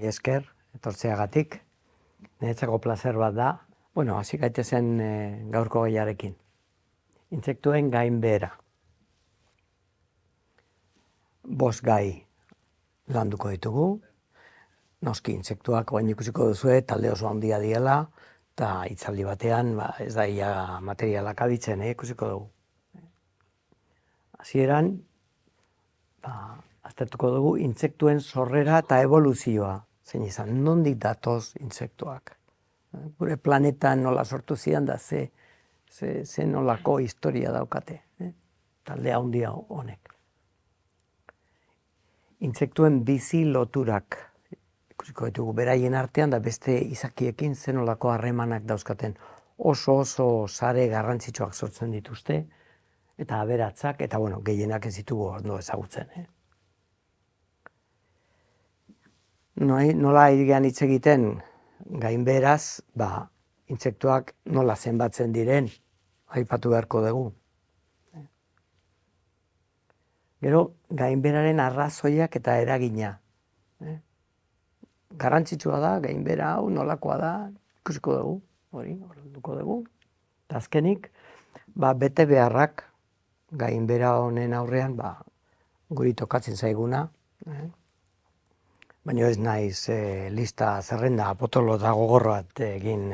Esker, etortzeagatik. Niretzako plazer bat da. Bueno, hasi gaitezen gaurko gaiarekin. Intsektuen gainbehera. 5 gai landuko ditugu. Noski intsektuak orain ikusiko duzue talde oso handia diela, eta hitzaldi batean ez da ia materialak abitzen, ikusiko dugu. Hasieran, aztertuko dugu intsektuen sorrera eta eboluzioa. Zein izan, nondik datoz intsektuak. Gure planetan nola sortu zidan da ze nolako historia daukate. Talde handia honek. Intsektuen bizi loturak. Ikusiko ditugu beraien artean da beste izakiekin zen nolako harremanak dauzkaten. Oso sare garrantzitsuak sortzen dituzte. Eta aberatsak, eta gehienak ez ditugu ondo ezagutzen. Nola irigean hitz egiten gainbeheraz, intsektuak nola zenbatzen diren, aipatu beharko dugu. Gero, gainbeheraren arrazoiak eta eragina. Garrantzitsua da, gainbehera hau nolakoa da, ikusiko dugu, orduko dugu. Eta azkenik, bete beharrak gainbehera honen aurrean, guri tokatzen zaiguna. Baina ez naiz lista zerrenda potolo eta gogorra egin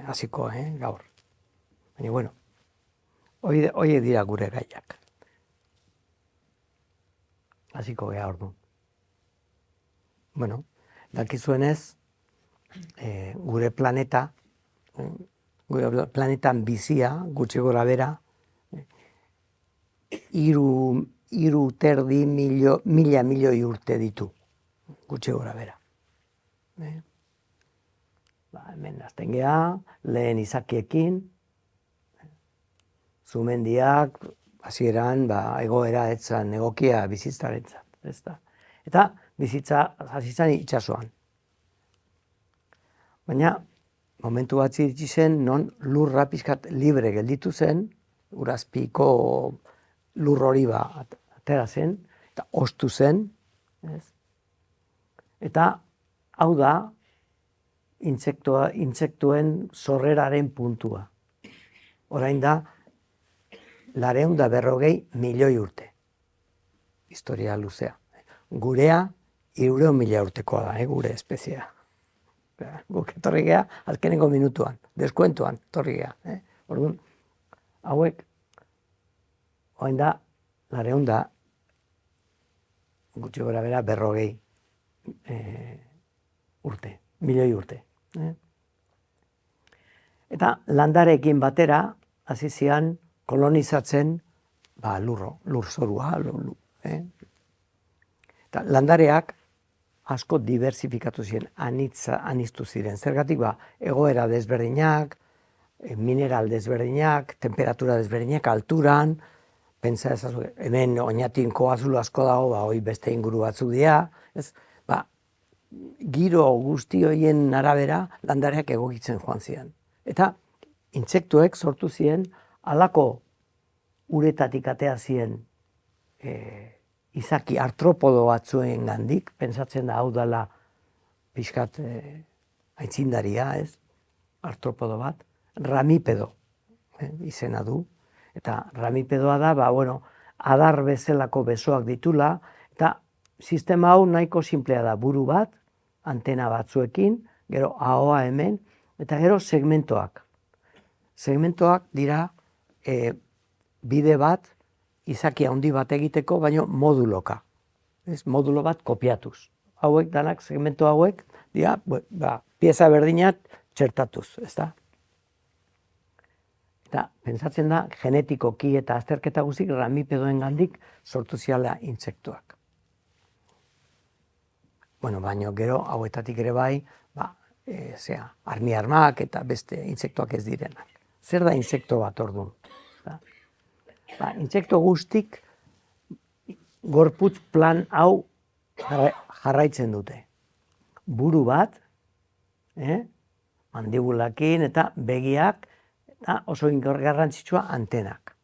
hasiko gaur. Baina, horiek dira gure gaiak. Hasiko geha ordu. Dakizuenez, gure planetan bizia, gutxi gora bera, 3,3 mila milioi urte ditu. Gutxi gora bera. Hemen hasten geha, lehen izakiekin, sumendiak, hasieran egoera etzan egokia bizitzarentzat. Eta bizitza hasi zen itsasoan. Baina, momentu bat iritsi zen, non lurra pixkat libre gelditu zen, urazpiko lur hori atera zen, eta ostu zen. Eta hau da intsektuen sorreraren puntua. Orain da 440 milioi urte. Historia luzea. Gurea 300.000 urtekoa da, gure espeziea. Guk etorri geha, azkeneko minutuan, deskuentuan etorri geha. Orduan, hauek, orain da 400, gutxi gora bera 40 urte, milioi urte. Eta landareekin batera, hasi zian kolonizatzen lurzorua. Eta landareak asko diversifikatu ziren, aniztu ziren. Zergatik egoera desberdinak, mineral desberdinak, temperatura desberdinak, alturan, pentsa ezazu, hemen oinatin koazulo asko dago, hoi beste inguru batzuk dira, giro guzti horien arabera landareak egokitzen joan ziren. Eta intsektuek sortu ziren halako uretatik atea ziren izaki artropodo batzuen gandik, pentsatzen da hau dela pixkat aitzindaria, artropodo bat, ramipedo izena du. Eta ramipedoa da, adar bezalako besoak ditula, eta sistema hau nahiko simplea da, buru bat, antena batzuekin, gero ahoa hemen, eta gero segmentoak. Segmentoak dira bide bat, izaki handi bat egiteko, baina moduloka. Modulo bat kopiatuz. Hauek danak, segmento hauek, dira, pieza berdinat txertatuz, ezta? Eta, pentsatzen da, genetikoki eta azterketa guztik ramipedoen gandik sortu ziala intsektuak. Baina gero, hauetatik ere bai, armi-armak eta beste intsektuak ez direnak. Zer da intsekto bat orduan? Intsekto guztik gorputz plan hau jarraitzen dute. Buru bat, mandibulakin eta begiak, eta oso garrantzitsua antenak.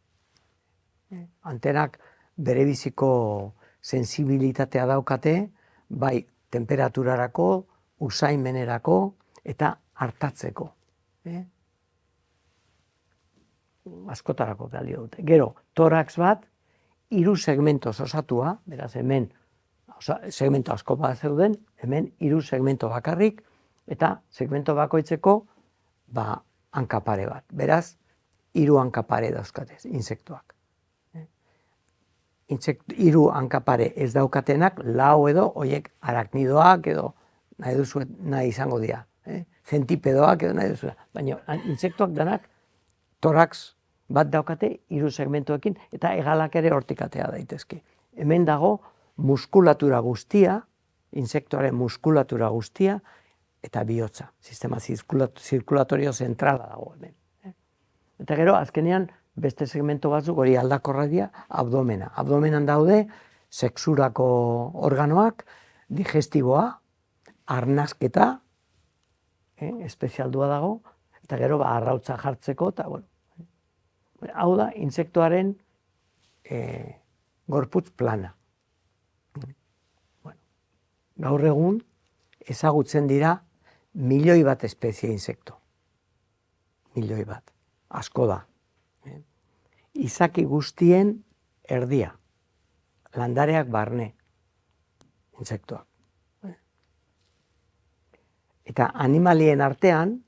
Antenak berebiziko sensibilitatea daukate, bai temperaturarako, usaimenerako eta hartatzeko. Askotarako balio dute. Gero, torax bat, 3 segmentoz osatua, beraz hemen segmento asko bat zeuden, hemen 3 segmento bakarrik, eta segmento bakoitzeko hankapare bat. Beraz, 3 hankapare dauzkatez, insektuak. 3 hankapare ez daukatenak, 4 edo, horiek araknidoak edo, nahi izango dira. Zentipedoak edo nahi duzu. Baina, insektuak danak, torax bat daukate, 3 segmentuekin, eta hegalak ere hortikatea daitezke. Hemen dago, muskulatura guztia, insektuaren muskulatura guztia, eta bihotza. Sistema zirkulatorio zentrala dago hemen. Eta gero, azkenean, beste segmento batzuk hori aldakorra dira, abdomena. Abdomenan daude, sexurako organoak, digestiboa, arnasketa, espezialdua dago, eta gero arrautza jartzeko, eta bueno. Hau da, insektuaren gorputz plana. Gaur egun, ezagutzen dira, 1.000.000 bat espezie insekto. 1.000.000 bat. Asko da. Izaki guztien erdia. Landareak barne. Insektuak. Eta animalien artean,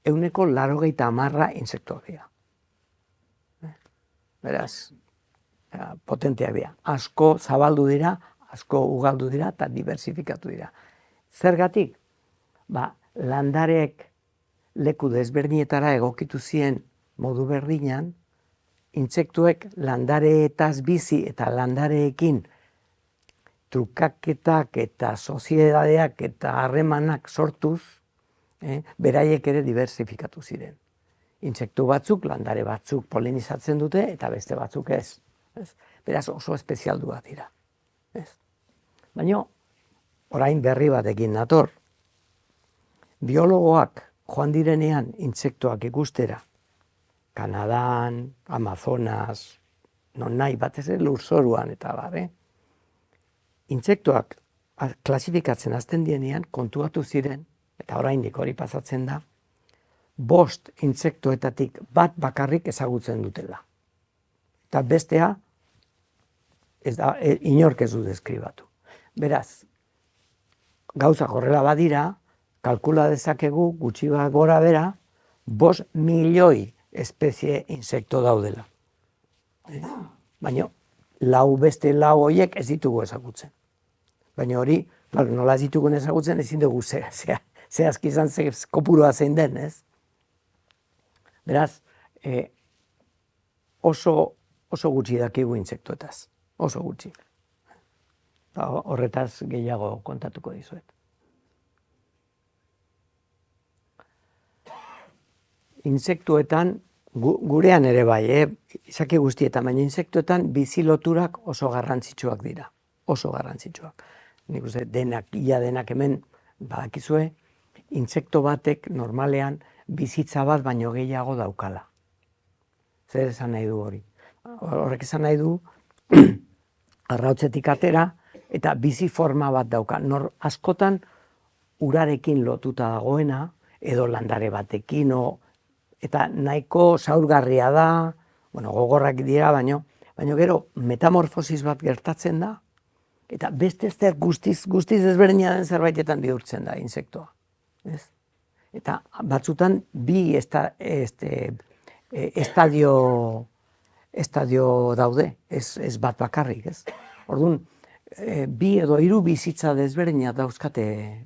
80% insektuak dira. Beraz, potenteak dira. Asko zabaldu dira, asko ugaldu dira eta diversifikatu dira. Zergatik? Landareek leku desberdinetara egokitu ziren modu berdinan, intsektuek landareetaz bizi eta landareekin trukaketak eta soziedadeak eta harremanak sortuz, beraiek ere diversifikatu ziren. Intsektu batzuk, landare batzuk polinizatzen dute eta beste batzuk ez. Beraz oso espezialduak dira. Baina, orain berri batekin nator. Biologoak joan direnean intsektuak ikustera, Kanadan, Amazonas, non nahi batez lurzoruan eta bare, intsektuak klasifikatzen hasten dienean kontuatu ziren, eta oraindik hori pasatzen da, 5 intsektuetatik bat bakarrik ezagutzen dutela. Eta bestea, inork ez du deskribatu. Beraz, gauza horrela badira, kalkula dezakegu gutxi bat gora bera, 5.000.000 espezie insekto daudela. Baina, beste 4 horiek ez ditugu ezagutzen. Baina hori, nola ez ditugu ezagutzen, ezin dugu zehazki izan kopurua zein den, ez? Beraz, oso gutxi dakigu intsektuetaz. Oso gutxi. Horretaz gehiago kontatuko dizuet. Insektuetan, gurean ere bai, izaki guztietan, baina insektuetan biziloturak oso garrantzitsuak dira. Oso garrantzitsuak. Nik uste, ia denak hemen badakizue, insekto batek normalean bizitza bat baino gehiago daukala. Zer esan nahi du hori? Horrek esan nahi du, arrautzetik atera, eta bizi forma bat dauka. Askotan, urarekin lotuta dagoena, edo landare batekin, eta nahiko zaurgarria da, gogorrak dira, baino gero metamorfosis bat gertatzen da, eta beste zer guztiz ezberdina den zerbaitetan bihurtzen da insektoa. Eta batzutan bi estadio daude, ez bat bakarrik, ez? Orduan, 2 edo 3 bizitza desberdinak dauzkate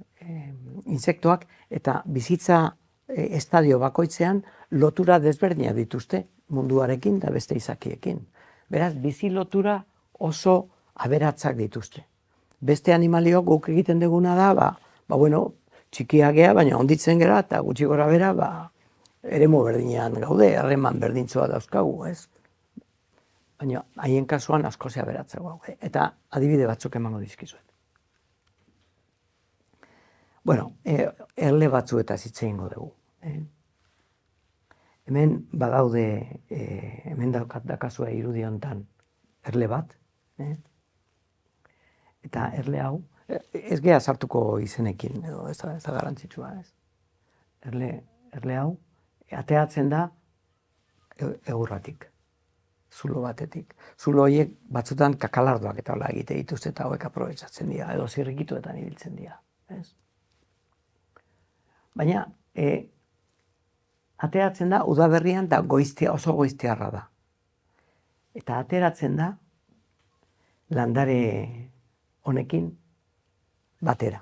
insektoak, eta bizitza estadio bakoitzean lotura desberdinak dituzte munduarekin eta beste izakiekin. Beraz, bizi lotura oso aberatzak dituzte. Beste animaliok guk egiten duguna da, txikiak gea, baina onditzen gera, eta gutxi gora bera, eremu berdinean gaude, harreman berdintzua dauzkagu, ez? Baina haien kasuan asko aberatzago gaude. Eta adibide batzuk emango dizkizuet. Erle batzuetaz hitz egingo dugu. Hemen badaude, hemen dakazua irudi honetan erle bat. Eta erle hau, ez geha sartuko izenekin, edo ez da garantzitsua, ez. Erle hau, ateatzen da egurratik, zulo batetik. Zulo horiek batzutan kakalardoak eta hola egite dituzte eta hauek aprobetsatzen dira, edo zirrikituetan ibiltzen dira, ez. Baina, ateratzen da, udaberrian da oso goiztiarra da. Eta ateratzen da, landare honekin batera.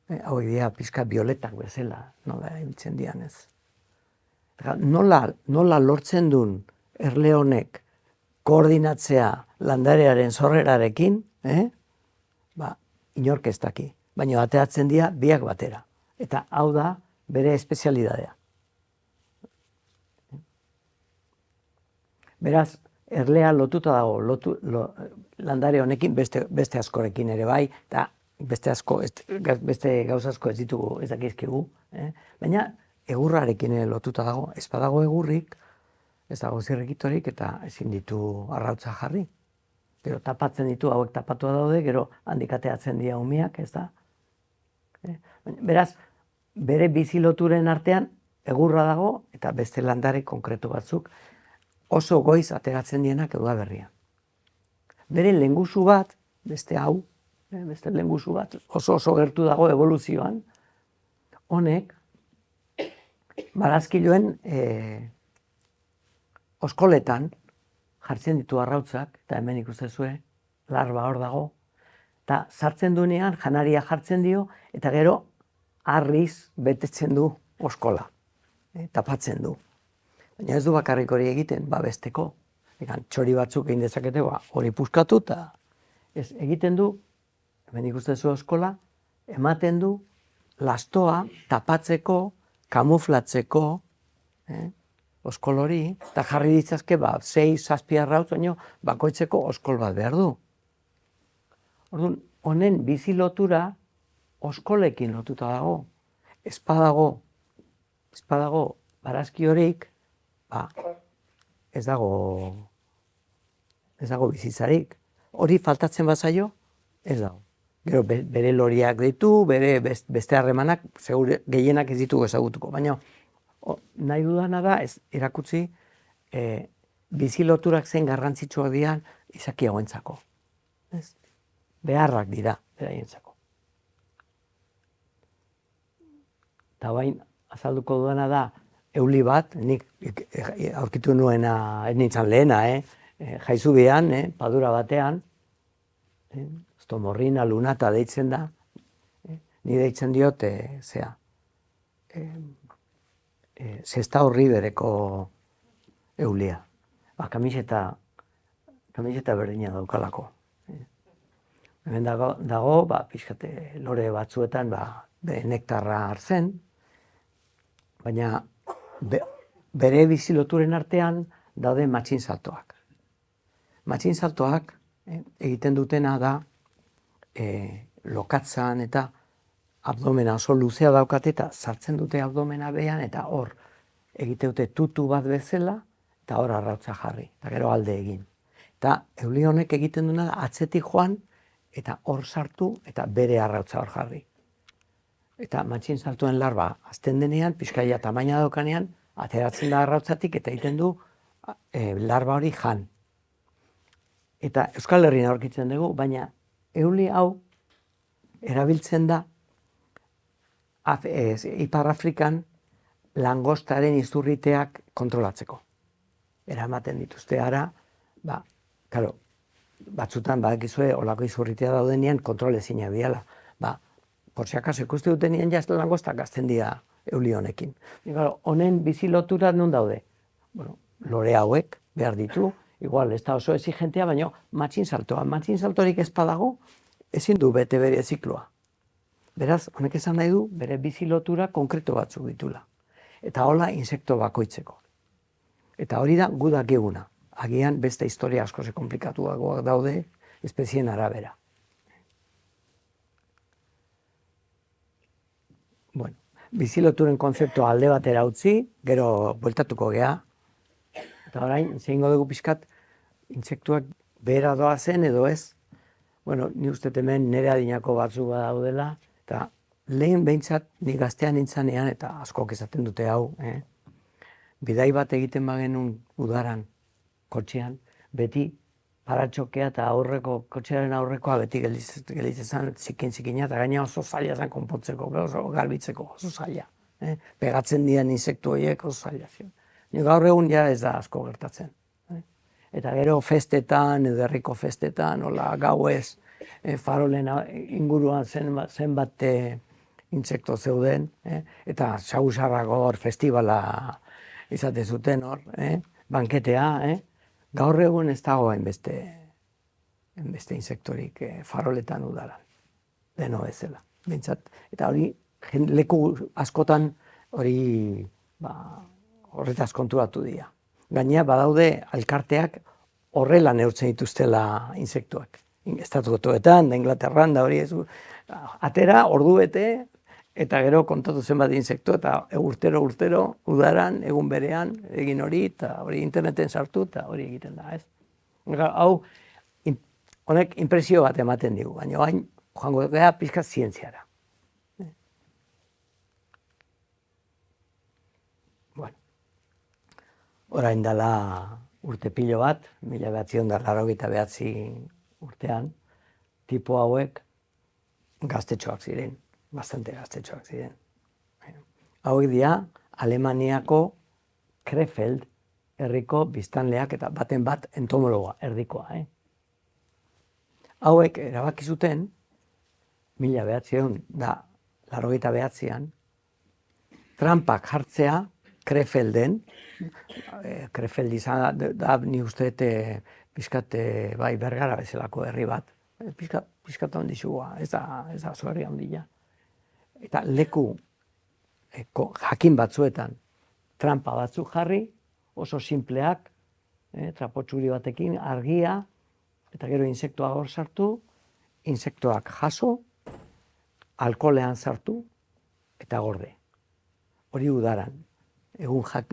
Hauek dira pixka bioletak bezala, nola ibiltzen dian ez. Nola lortzen duen erle honek koordinatzea landarearen sorrerarekin, inork ez daki. Baina ateratzen dira biak batera. Eta hau da bere espezialidadea. Beraz, erlea lotuta dago, landare honekin beste askorekin ere bai, eta beste gauza asko ez ditugu, ez dakizkigu, baina egurrarekin ere lotuta dago, ez badago egurrik, ez dago zirrikitorik eta ezin ditu arrautza jarri. Gero tapatzen ditu, hauek tapatua daude, gero handikateatzen dira umiak, ez da. Beraz, bere biziloturen artean egurra dago eta beste landare konkretu batzuk oso goiz ateratzen dienak udaberrian. Bere lengusu bat, beste hau, beste lengusu bat, oso gertu dago evoluzioan, honek barazkiloen oskoletan jartzen ditu arrautzak, eta hemen ikustezue, larba hor dago, eta sartzen duenean janaria jartzen dio, eta gero harriz betetzen du oskola, tapatzen du. Baina ez du bakarrik hori egiten, besteko. Txori batzuk egin dezakete, hori puskatu eta egiten du, hemen ikustezu oskola, ematen du lastoa tapatzeko, kamuflatzeko, oskol hori, eta jarri ditzazke 6-7 arrautz, baino bakoitzeko oskol bat behar du. Orduan, honen bizi lotura oskolekin lotuta dago. Ez badago barazki horik, ez dago bizitzarik. Hori faltatzen bazaio, ez dago. Gero bere loriak ditu, bere beste harremanak, gehienak ez ditugu ezagutuko. Baina nahi dudana da, erakutsi, bizi loturak zen garrantzitsuak dian izaki hauentzako. Beharrak dira, beraientzako. Eta bain, azalduko dudana da, euli bat, nik aurkitu nuena, ez nintzen lehena, Jaizubian, padura batean, Stomorrina lunata deitzen da, ni deitzen diot, zesta horri bereko eulia. Kamiseta berdina daukalako. Hemen dago, pixkate lore batzuetan, nektarra hartzen, baina bere biziloturen artean daude matxinsaltoak. Matxinsaltoak egiten dutena da lokatzan eta abdomena oso luzea daukate eta sartzen dute abdomena behan eta hor egite dute tutu bat bezala eta hor arrautza jarri eta gero alde egin. Eta euli honek egiten duena atzetik joan eta hor sartu eta bere arrautza hor jarri. Eta matxinsaltoen larba azten denean, pixkaia tamaina daukanean, ateratzen da arrautzatik eta egiten du larba hori jan. Eta Euskal Herrian aurkitzen dugu, baina euli hau erabiltzen da Ipar Afrikan langostaren izurriteak kontrolatzeko. Eramaten dituzte ara, batzutan badakizue olako izurritea daudenean kontrolezinak diala. Por si acaso ikuste dutenean jaz langostak gazten dira euli honekin. Honen bizi lotura non daude? Lore hauek behar ditu, igual ez da oso exigentea, baina matxinsaltorik ez badago, ezin du bete bere zikloa. Beraz, honek esan nahi du, bere bizi lotura konkreto batzuk ditula. Eta hola insekto bakoitzeko. Eta hori da gu dakiguna. Agian beste historia asko komplikatuagoak daude, espezien arabera. Biziloturen konzeptua alde batera utzi, gero bueltatuko gea. Eta orain, zeingo dugu pixkat, intsektuak behera doazen edo ez. Bueno, ni uste hemen nire adinako batzu badaudela, eta lehen behintzat ni gaztean nintzanean, eta askok esaten dute hau, bidai bat egiten bagenun udaran, kotxean, beti paratxokea eta kotxearen aurrekoa beti gelditzen zen zikina, eta gaina oso zaila zen konpontzeko, oso garbitzeko, oso zaila. Pegatzen dian insektu horiek oso zaila zion. Gaur egun ja ez da asko gertatzen. Eta gero festetan, edo herriko festetan, hola gauez, farolen inguruan zenbat intsekto zeuden, eta saguzarrako hor festivala izate zuten hor, banketea, gaur egun ez dago hainbeste insektorik faroletan udaran, deno bezala, bintzat. Eta hori, leku askotan hori horretaz konturatu dira. Gainera badaude alkarteak horrela neurtzen dituztela insektuak. Estatu Batuetan, da Inglaterran, da hori ez. Atera, ordu bete, eta gero kontatu zenbat insektu, eta urtero udaran, egun berean, egin hori, eta hori interneten sartu, eta hori egiten da, ez? Hau, honek inpresio bat ematen digu, baina hain joango gara pixka zientziara. Bueno, orain dela urte pilo bat, 1989 urtean, tipo hauek gaztetxoak ziren, bastante gaztetxoak ziren. Hauek dira Alemaniako Krefeld herriko biztanleak eta baten bat entomologoa, erdikoa. Hauek erabaki zuten, 1989an, trampak jartzea Krefelden, Krefeld izan da ni uste pixkat bai Bergara bezalako herri bat, pixkat handixua, ez da oso herri handia. Eta leku jakin batzuetan trampa batzuk jarri, oso simpleak, trapotxuri batekin, argia, eta gero insektoak hor sartu, insektoak jaso, alkoholean sartu, eta gorde. Hori udaran,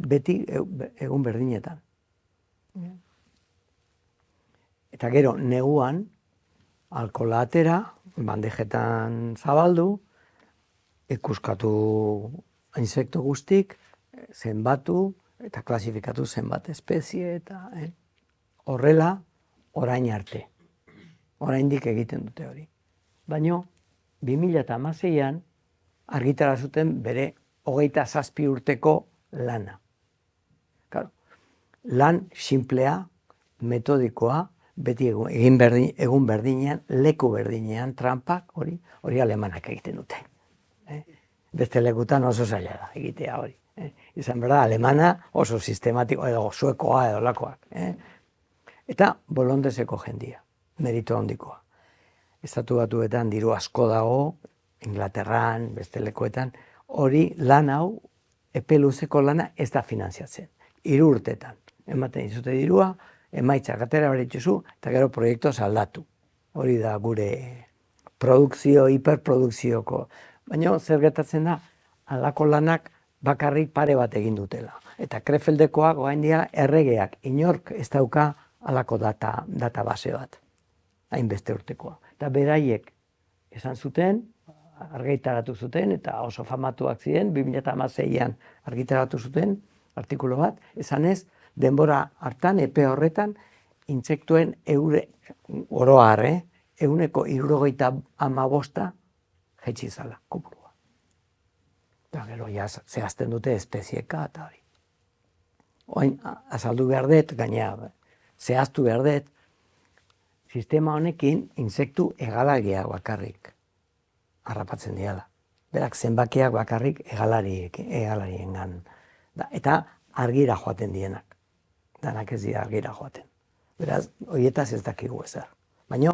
beti egun berdinetan. Eta gero, neguan, alkohola atera, bandejetan zabaldu, ikuskatu insekto guztik, zenbatu, eta klasifikatu zenbat espezie, eta horrela, orain arte. Oraindik egiten dute hori. Baina, 2016an argitara zuten bere 27 urteko lana. Lan simplea, metodikoa, beti egun berdinean, leku berdinean, trampak, hori alemanak egiten dute. Beste lekutan oso zaila da egitea hori. Izan berda, alemana oso sistematiko, edo suekoa, edo lakoak. Eta bolondezeko jendia, merito handikoa. Estatu Batuetan diru asko dago, Inglaterran, beste lekuetan, hori lan hau, epe luzeko lana ez da finantziatzen. 3 urtetan, ematen dizute dirua, emaitzak atera beritzuzu, eta gero proiektu aldatu. Hori da gure produkzio, hiperprodukzioko. Baina zer gertatzen da, halako lanak bakarrik pare bat egin dutela. Eta Krefeldekoak orain dira erregeak, inork ez dauka halako database bat, hainbeste urtekoa. Eta beraiek esan zuten, argitaratu zuten, eta oso famatuak ziren, 2016an argitaratu zuten, artikulu bat, esanez, denbora hartan, epe horretan, intsektuen oroar, 75% jaitsi zala, kopurua. Eta gero, zehazten dute espezieka eta hori. Oain, azaldu behar dut, gaina, zehaztu behar dut, sistema honekin insektu hegalariak bakarrik harrapatzen diala. Berak zenbakiak bakarrik hegalariengan. Eta argira joaten dienak. Danak ez dira argira joaten. Beraz, horietaz ez dakigu ezer. Baina,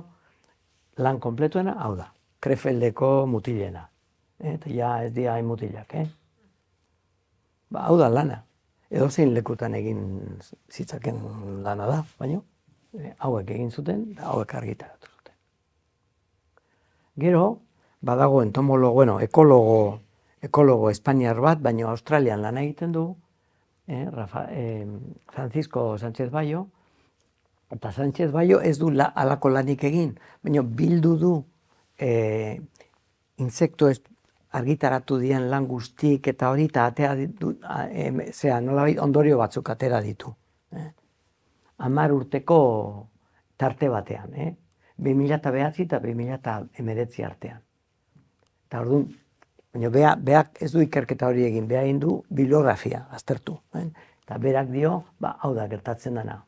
lan kompletuena hau da. Krefeldeko mutilena. Eta ja ez dira hain mutilak. Hau da lana. Edozein lekutan egin zitzaken lana da, baina hauek egin zuten, eta hauek argitaratu zuten. Gero, badago ekologo espainiar bat, baina Australian lan egiten du, Francisco Sánchez Bayo, Eta Sánchez Bayo ez du halako lanik egin, baina bildu du insekto argitaratu dien lan guztik eta hori eta atea ditu, nolabait ondorio batzuk atera ditu. 10 urteko tarte batean, 2009 eta 2019 artean. Eta orduan, baina beak ez du ikerketa hori egin, beha egin du bibliografia aztertu. Eta berak dio, hau da gertatzen dena.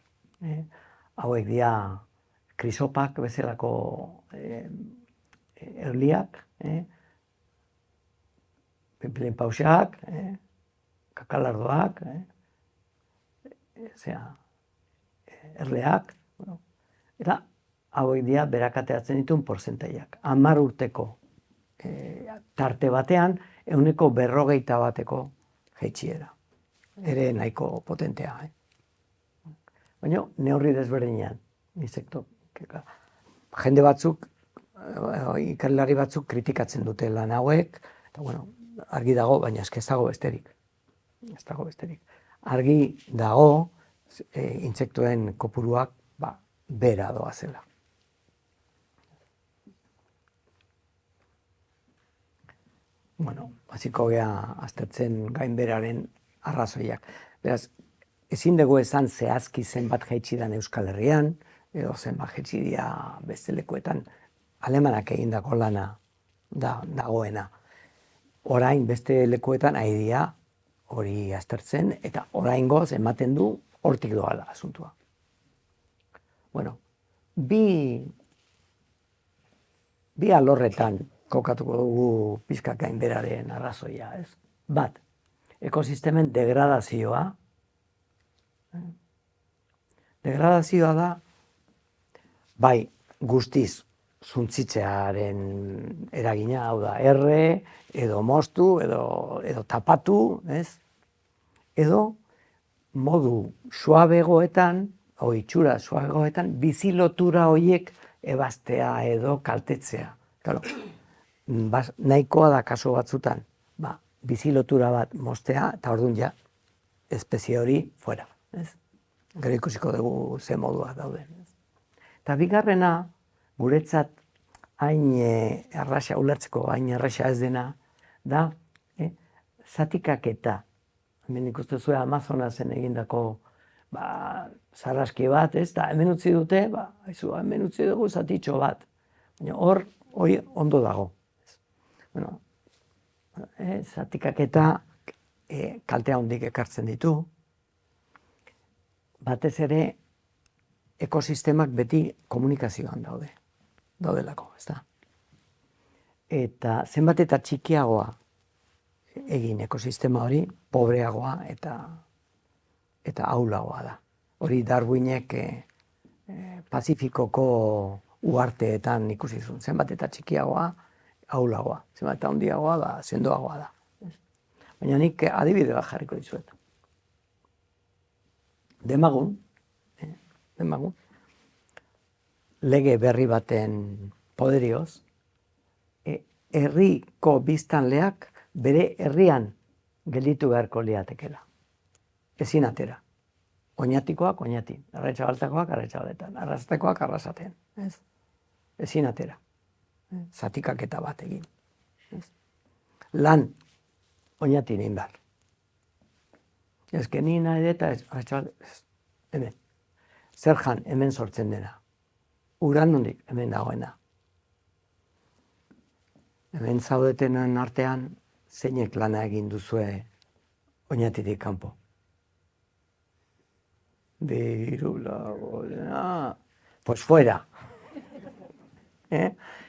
Hauek dira krisopak bezalako erliak, pinplinpauxak, kakalardoak, erleak, eta hauek dira berak ateratzen dituen portzentaiak. 10 urteko tarte batean, 150% jaitsiera. Ere nahiko potentea. Baina neurri desberdinean, insekto. Jende batzuk, ikerlari batzuk kritikatzen dute lan hauek, eta argi dago, baina ez dago besterik. Ez dago besterik. Argi dago, intsektuen kopuruak bera doazela. Hasiko gea aztertzen gainberaren arrazoiak. Beraz, ezin dugu esan zehazki zenbat jaitsi dan Euskal Herrian, edo zenbat jaitsi dira beste lekuetan, alemanak egindako lana dagoena. Orain beste lekuetan ari dira hori aztertzen, eta oraingoz ematen du hortik doala asuntua. Bi alorretan kokatuko dugu pixka gainberaren arrazoia, ez? Bat, ekosistemen degradazioa. Degradazioa da, bai, guztiz suntzitzearen eragina, hau da, erre, edo moztu, edo tapatu, ez? Edo modu suabegoetan, itxura suabegoetan, bizilotura horiek ebaztea edo kaltetzea. Claro, nahikoa da kasu batzutan, bizilotura bat moztea, eta orduan ja, espezie hori fuera. Gero ikusiko dugu ze modua dauden. Eta bigarrena, guretzat hain erraxa ulertzeko, hain erraxa ez dena, da zatikaketa. Hemen ikusten zuen Amazonasen egindako sarraski bat, ez? Da hemen utzi dute, hemen utzi dugu zatitxo bat. Baina hor ondo dago. Zatikaketa kaltea handik ekartzen ditu. Batez ere, ekosistemak beti komunikazioan daudelako, ez da? Eta zenbat eta txikiagoa egin ekosistema hori, pobreagoa eta ahulagoa da. Hori Darwinek Pazifikoko uharteetan ikusi zuen. Zenbat eta txikiagoa, ahulagoa. Zenbat eta handiagoa, sendoagoa da. Baina nik adibide bat jarriko dizuet. Demagun, lege berri baten poderioz, herriko biztanleak bere herrian gelditu beharko liatekela. Ezin atera. Oñatikoak, oñati. Arratxabaltakoak, arratxabaletan. Arrazatekoak, arrazaten. Ezin atera. Zatikaketa bat egin. Lan, oñati egin behar. Ez que ni nahi eta hemen. Zer jan, hemen sortzen dena. Uran nondik, hemen dagoena. Hemen zaudetenen artean, zeinek lana egin duzue oñatitik kanpo. Pues fuera.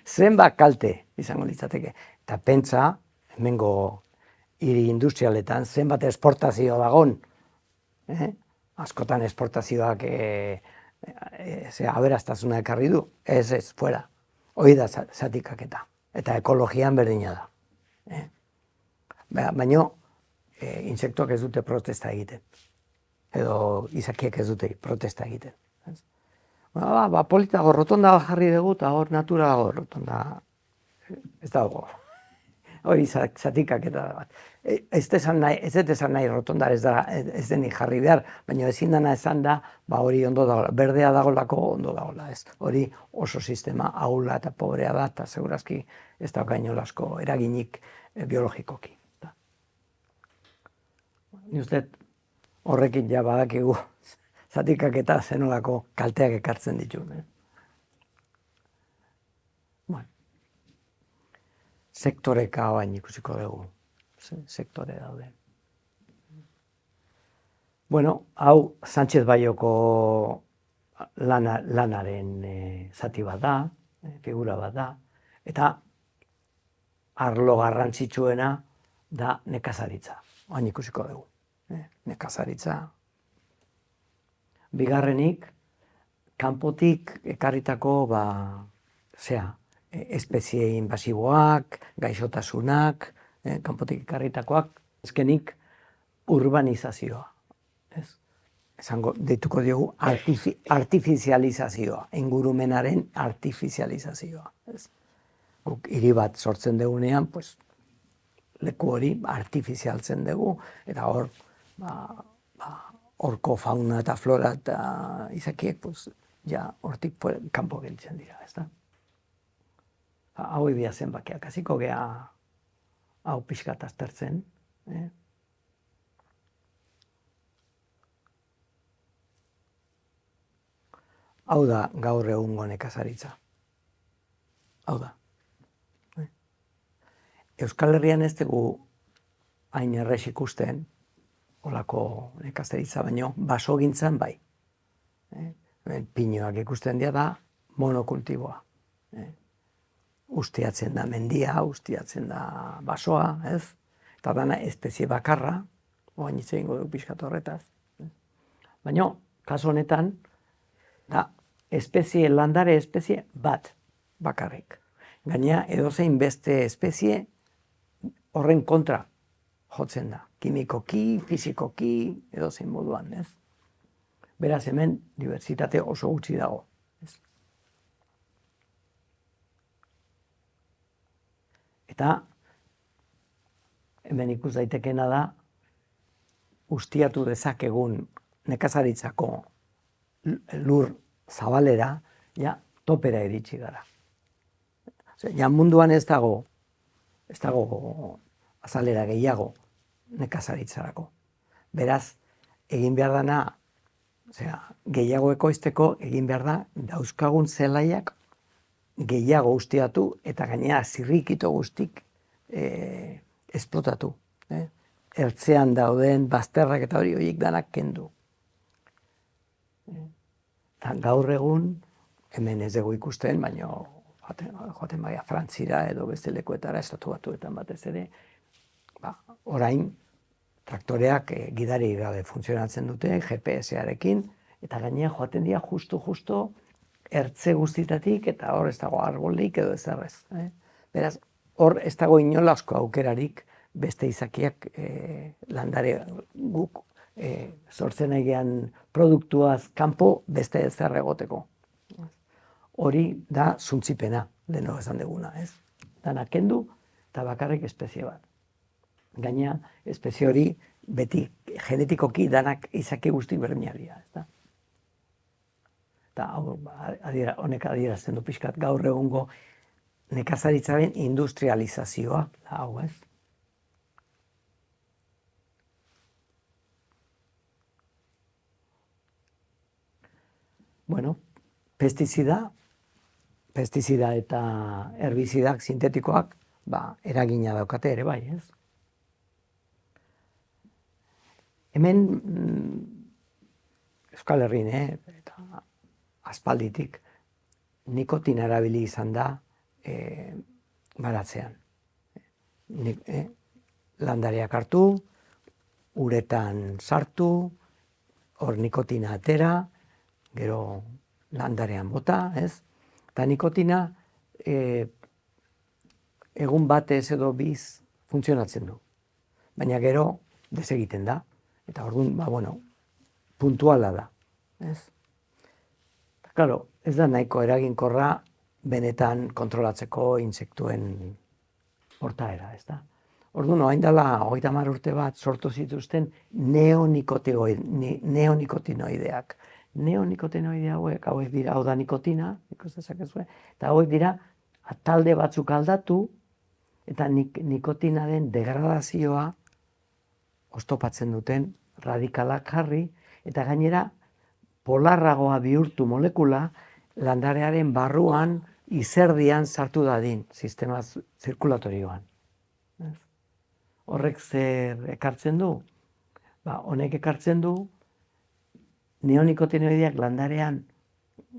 Zenbat kalte izango litzateke. Eta pentsa, hemengo hiri industrialetan, zenbat esportazio dagon. Askotan esportazioak aberastasuna ekarri du. Ez, fuera. Hori da zatikaketa. Eta ekologian berdina da. Baina, insektoak ez dute protesta egiten. Edo izakiek ez dute protesta egiten. Politago, rotonda jarri dugu, eta hor naturago rotonda ez dago. Hori zatikaketa bat. Ez dut esan nahi rotondar ez denik jarri behar, baina ezin dana esan da, hori ondo dagoela, berdea dagolako ondo dagoela, ez. Hori oso sistema ahula eta pobrea da, eta segurazki ez dauka inolazko eraginik biologikoki. Ni uste horrekin ja badakigu zatikak eta zenolako kalteak ekartzen ditu. Sektoreka bain ikusiko dugu. Sektore daude. Bueno, hau Sánchez Bayoko lanaren zati bat da, figura bat da, eta arlo garrantzitsuena da nekazaritza. Hain ikusiko dugu. Nekazaritza. Bigarrenik, kanpotik ekarritako, espezie invasiboak, gaixotasunak, kanpotik ekarritakoak, azkenik urbanizazioa. Esango, deituko diogu artifizializazioa, ingurumenaren artifizializazioa. Guk hiri bat sortzen dugunean, leku hori artifizialtzen dugu, eta hor, horko fauna eta flora eta izakiek, ja, hortik kanpo gelditzen dira, ez da? Hau ibia zenbakiak, hasiko gea hau pixkat aztertzen. Hau da gaur egungo nekazaritza. Hau da. Euskal Herrian ez dugu hain errez ikusten, olako nekazaritza baino, basogintzan bai. Pinoak ikusten dira da monokultiboa. Ustiatzen da mendia, ustiatzen da basoa, ez? Eta dana espezie bakarra, oain hitz egingo du pixkat horretaz. Baina, kasu honetan, da landare espezie bat bakarrik. Gainera, edozein beste espezie horren kontra jotzen da. Kimikoki, fizikoki, edozein moduan, ez? Beraz, hemen dibertsitate oso gutxi dago. Eta hemen ikus daitekena da ustiatu dezakegun nekazaritzako lur zabalera, ja topera iritsi gara. Ja munduan ez dago azalera gehiago nekazaritzarako. Beraz, egin behar dana, gehiago ekoizteko egin behar da dauzkagun zelaiak gehiago ustiatu eta gainera zirrikito guztik esplotatu. Ertzean dauden bazterrak eta horiek danak kendu. Gaur egun, hemen ez dugu ikusten, baina joaten baia Frantzira edo beste lekuetara, Estatu Batuetan batez ere, orain traktoreak gidari gabe funtzionatzen dute, GPS-arekin, eta gainera joaten dira justu ertze guztitatik, eta hor ez dago arbolik edo ezerrez. Beraz, hor ez dago inolazko aukerarik beste izakiak landare guk sortzen egean produktuaz kanpo beste ezer egoteko. Hori da zuntzipena, leheno esan duguna, ez? Dana kendu eta bakarrik espezie bat. Gaina, espezie hori beti genetikoki danak izaki guzti berdinalia, ez da? Eta honek adierazten du pixkat gaur egungo nekazaritzaren industrializazioa, hau ez? Bueno, pestizida eta herbizidak sintetikoak eragina daukate ere bai, ez? Hemen Euskal Herrin, eta aspalditik, nikotina erabili izan da baratzean. Landareak hartu, uretan sartu, hor nikotina atera, gero landarean bota, ez? Eta nikotina egun batez edo biz funtzionatzen du. Baina gero desegiten da. Eta orduan, puntuala da, ez? Claro, ez da nahiko eraginkorra benetan kontrolatzeko intsektuen portaera, ez da? Orduan, orain dela 30 urte bat sortu zituzten neonikotinoideak. Neonikotinoide hauek dira, hau da nikotina, ikus dezakezue, eta hauek dira talde batzuk aldatu eta nikotinaren degradazioa oztopatzen duten radikalak jarri, eta gainera polarragoa bihurtu molekula landarearen barruan izerdian sartu dadin, sistema zirkulatorioan. Horrek zer ekartzen du? Honek ekartzen du neonikotinoideak landaren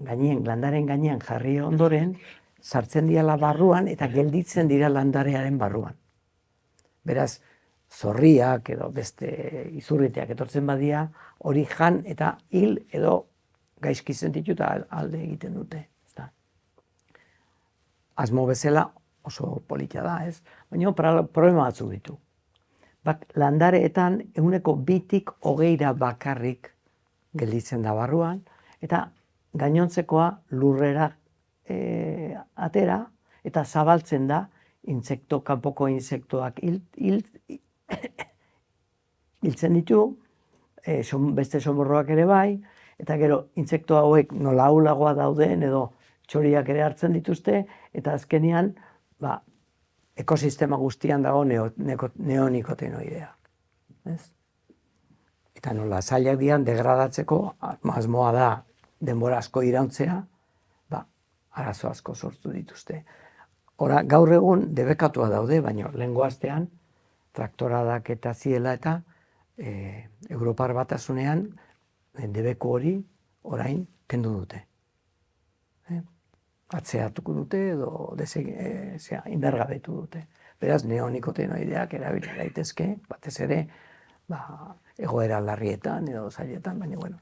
gainean jarri ondoren, sartzen diala barruan eta gelditzen dira landarearen barruan. Beraz, zorriak edo beste izurriteak etortzen badia, hori jan eta hil edo gaizki sentitu eta alde egiten dute. Asmo bezala oso polita da, ez? Baina problema batzuk ditu. Landareetan 2-20 bakarrik gelditzen da barruan, eta gainontzekoa lurrera atera eta zabaltzen da kanpoko insektoak hiltzen ditu, beste somorroak ere bai, eta gero insekto hauek nola ahulagoa dauden edo txoriak ere hartzen dituzte, eta azkenean ekosistema guztian dago neonikotinoidea. Eta nola zailak dian degradatzeko, asmoa da denbora asko irauntzea, arazo asko sortu dituzte. Gaur egun debekatua daude, baina lehengo astean traktoradak eta ziela eta Europar Batasunean debeku hori orain kendu dute. Atzeatuko dute edo indargabetu dute. Beraz, neonikotinoideak erabili daitezke, batez ere, egoera larrietan edo zailetan, baina bueno.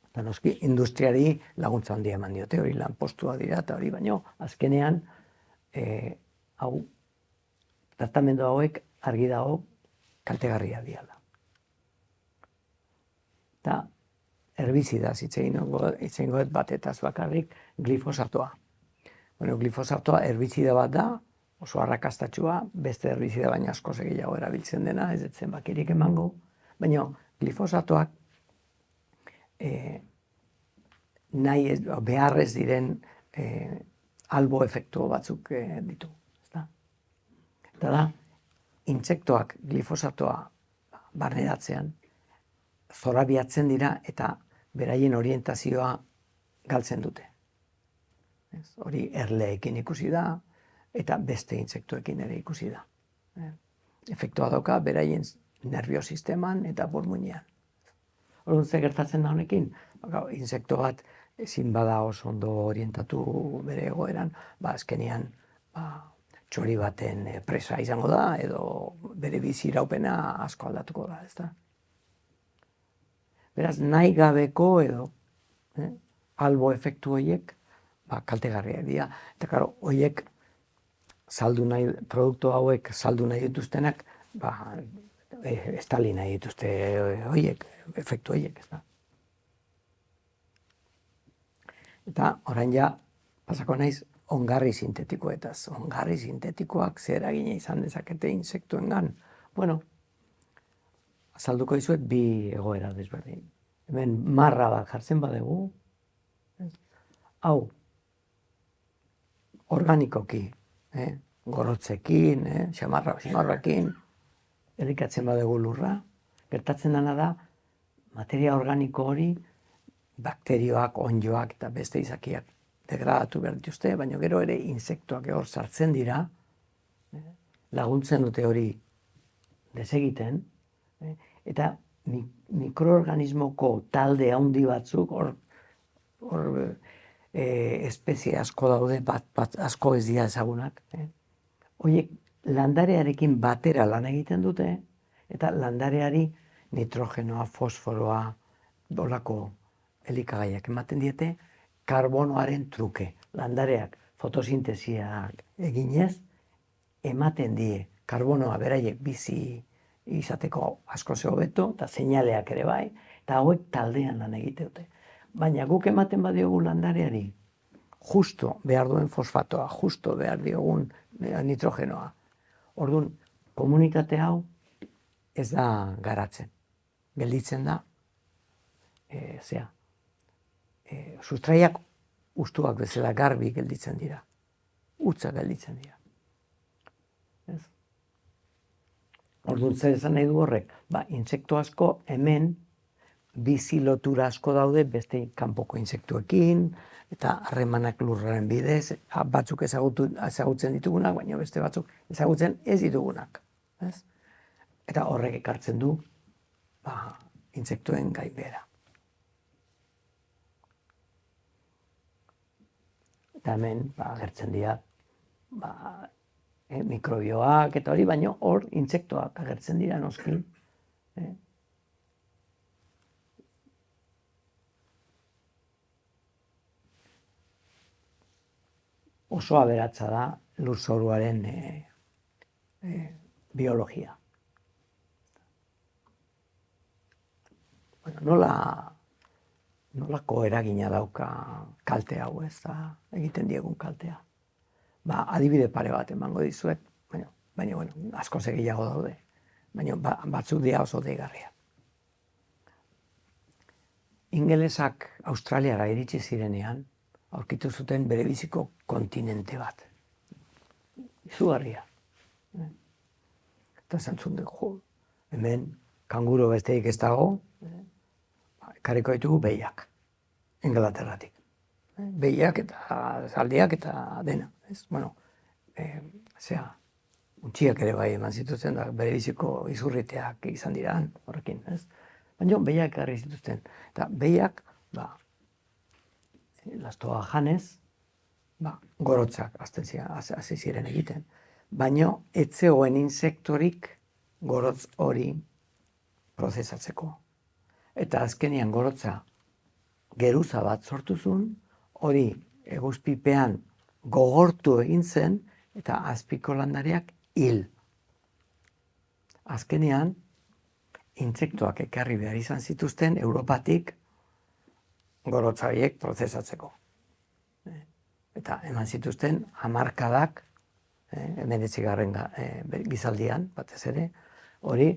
Eta noski, industriari laguntza handia eman diote, hori lanpostua dira eta hori, baino azkenean, tratamendu hauek argi dago kaltegarria diala. Eta herbizida itzengo batetaz bakarrik glifosatoa. Glifosatoa herbizida bat da, oso arrakastatxua, beste herbizida baina asko gehiago erabiltzen dena, ez zen bakirik emango, baina glifosatoak beharrez diren albo efektu batzuk ditu. Eta da, intsektoak glifosatoa barneratzean zorabiatzen dira eta beraien orientazioa galtzen dute. Hori erleekin ikusi da eta beste intsektuekin ere ikusi da. Efektua dauka beraien nerviosisteman eta burmuinean. Orduan ze gertatzen da honekin? Insekto bat ezin bada oso ondo orientatu bere egoeran, azkenean txori baten presa izango da edo bere bizi iraupena asko aldatuko da, ezta? Beraz, nahi gabeko edo albo efektu horiek kaltegarriak dira. Eta karo, horiek produktu hauek saldu nahi dituztenak, estali nahi dituzte horiek, efektu horiek, ez da. Eta orain ja, pasako naiz, ongarri sintetikoetaz. Ongarri sintetikoak zer eragina izan dezakete insektuengan. Bueno, azalduko dizuet bi egoera desberdin. Hemen marra bat jartzen badugu, hau, organikoki, gorotzekin, xamarrakin, elikatzen badugu lurra, gertatzen dena da, materia organiko hori, bakterioak, onddoak eta beste izakiak degradatu behar dituzte, baina gero ere insektoak hor sartzen dira, laguntzen dute hori desegiten, eta mikroorganismoko talde handi batzuk, hor espezie asko daude, bat asko ez dira ezagunak. Horiek landarearekin batera lan egiten dute, eta landareari nitrogenoa, fosforoa, dolako elikagaiak ematen diete, karbonoaren truke. Landareak fotosintesiak eginez, ematen die karbonoa beraiek bizi izateko asko hobeto, eta seinaleak ere bai, eta hauek taldean lan egite dute. Baina guk ematen badiogu landareari, justo behar duen fosfatoa, justo behar diogun nitrogenoa. Orduan, komunitate hau ez da garatzen. Gelditzen da, sustraiak ustuak bezala garbi gelditzen dira. Utza gelditzen dira. Ez? Orduan zer esan nahi du horrek? Intsektu asko hemen bizi lotura asko daude beste kanpoko intsektuekin, eta harremanak lurraren bidez, batzuk ezagutzen ditugunak, baina beste batzuk ezagutzen ez ditugunak. Ez? Eta horrek ekartzen du intsektuen gainbehera. Eta hemen agertzen dira mikrobioak eta hori, baina hor intsektuak agertzen dira noski. Oso aberatsa da lurzoruaren biologia. Nolako eragina dauka kalte hau, ez da egiten diegun kaltea. Adibide pare bat emango dizuet, baina askoz gehiago daude, baina batzuk dira oso deigarriak. Ingelesak Australiara iritsi zirenean, aurkitu zuten berebiziko kontinente bat. Izugarria. Eta zantzun dugu, hemen kanguro besteik ez dago, ekarriko ditugu behiak, Inglaterratik. Behiak eta zaldiak eta dena. Untxiak ere bai eman zituzten, berebiziko izurriteak izan dira horrekin. Baina behiak ekarri zituzten. Eta behiak, lastoa janez, gorotzak hasi ziren egiten. Baina ez zegoen insektorik gorotz hori prozesatzeko. Eta azkenean gorotza geruza bat sortu zuen, hori eguzpipean gogortu egin zen eta azpiko landariak hil. Azkenean, intsektuak ekarri behar izan zituzten Europatik gorotza horiek prozesatzeko. Eta eman zituzten hamarkadak, 19. Gizaldian, batez ere, hori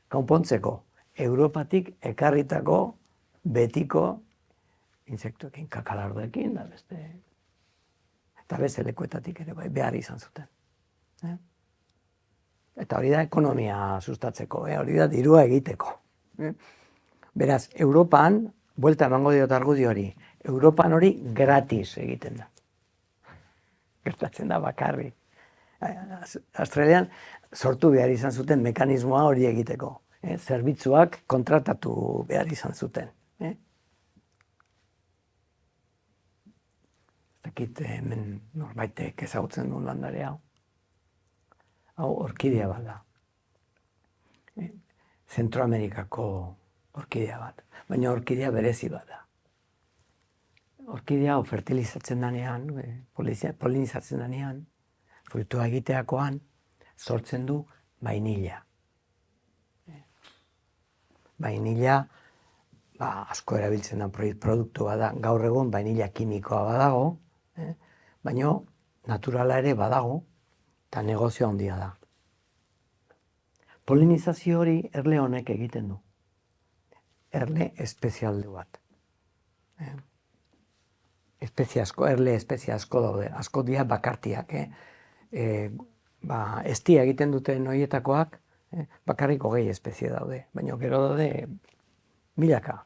konpontzeko Europatik ekarritako betiko intsektuekin, kakalardoekin, eta beste lekuetatik ere behar izan zuten. Eta hori da ekonomia sustatzeko, hori da dirua egiteko. Beraz, Europan, buelta emango diot argudio hori, Europan hori gratis egiten da. Gertatzen da bakarri. Australian sortu behar izan zuten mekanismoa hori egiteko. Zerbitzuak kontratatu behar izan zuten. Ez dakit hemen norbaitek ezagutzen duen landare hau. Hau orkidea bat da. Zentroamerikako orkidea bat. Baina orkidea berezi bat da. Orkidea fertilizatzen denean, polinizatzen denean, fruitua egiteakoan, sortzen du vainilla. Vainilla, asko erabiltzen da produktu bat da. Gaur egun vainilla kimikoa badago, baina naturala ere badago, eta negozio handia da. Polinizazio hori erle honek egiten du. Erle espezialdu bat. Erle espezie asko daude, asko dira bakartiak. Estia egiten duten horietakoak, bakarrik 20 espezie daude, baina gero daude milaka,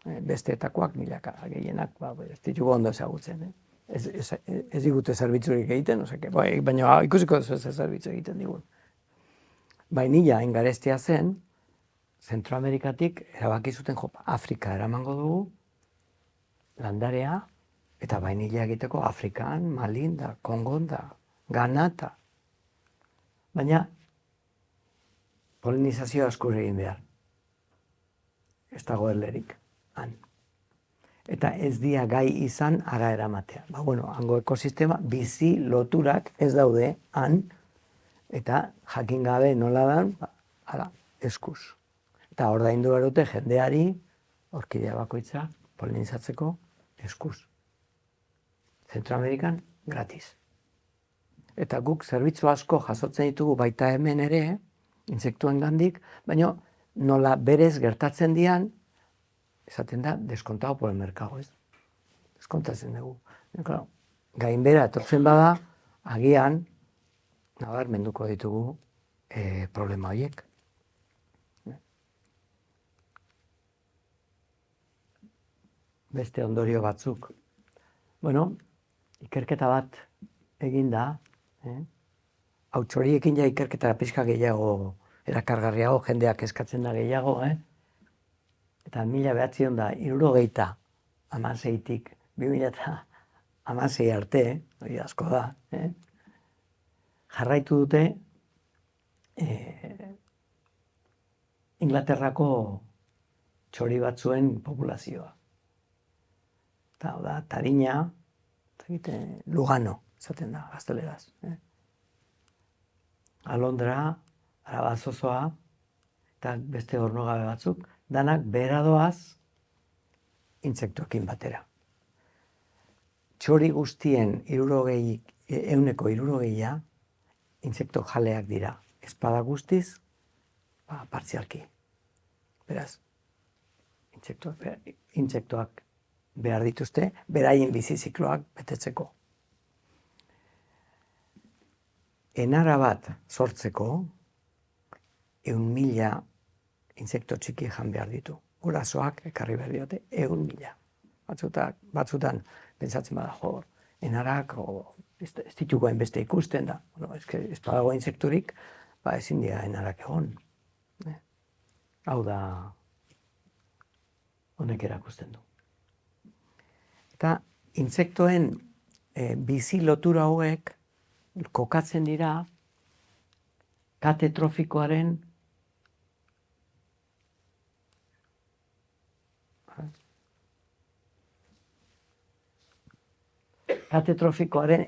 besteetakoak milaka, gehienak, ez ditugu ondo ezagutzen. Ez digute zerbitzurik egiten, baina ikusiko duzu ez zerbitzu egiten digun. Vainilla engarestia zen, Zentroamerikatik erabaki zuten Afrika eramango dugu, landarea, eta vainilla egiteko Afrikan, Malin, Kongon, Ghana, baina polinizazioa asko egin behar. Ez dago erlerik, han. Eta ez dia gai izan ara eramatea. Hango ekosistema bizi loturak ez daude han, eta jakin gabe nola dan, eskuz. Eta ordaindu behar dute jendeari orkidea bakoitza polinizatzeko eskuz. Zentroamerikan gratis. Eta guk zerbitzu asko jasotzen ditugu baita hemen ere, intsektuen gandik, baina nola berez gertatzen dian, esaten da, deskontado por el mercado, ez? Deskontatzen dugu. Claro, gainbera etortzen bada, agian, nabarmenduko ditugu problema horiek. Beste ondorio batzuk. Bueno, ikerketa bat egin da, hautsoriekin ja ikerketa pixka gehiago erakargarriago, jendeak eskatzen da gehiago, Eta 1976tik 2016 arte, hori asko da, jarraitu dute Inglaterrako txori batzuen populazioa. Eta da, Tarina, Lugano, esaten da, gazteleraz. Alondra, Arabazozoa, eta beste ornogabe batzuk, danak beradoaz intsektuekin batera. Txori guztien 60% intsekto jaleak dira. Espada guztiz, partzialki. Beraz, intsektoak behar dituzte, beraien bizizikloak betetzeko. Enara bat sortzeko, 100.000 intsekto txiki jan behar ditu. Gurasoak ekarri behar diote, 100.000. Batzutan, pentsatzen bada, enarak, ez ditugu hainbeste ikusten da. Ez badago intsekturik, ezin dira enarak egon. Hau da, honek erakusten du. Eta intsektoen bizi lotura hauek kokatzen dira kate trofikoaren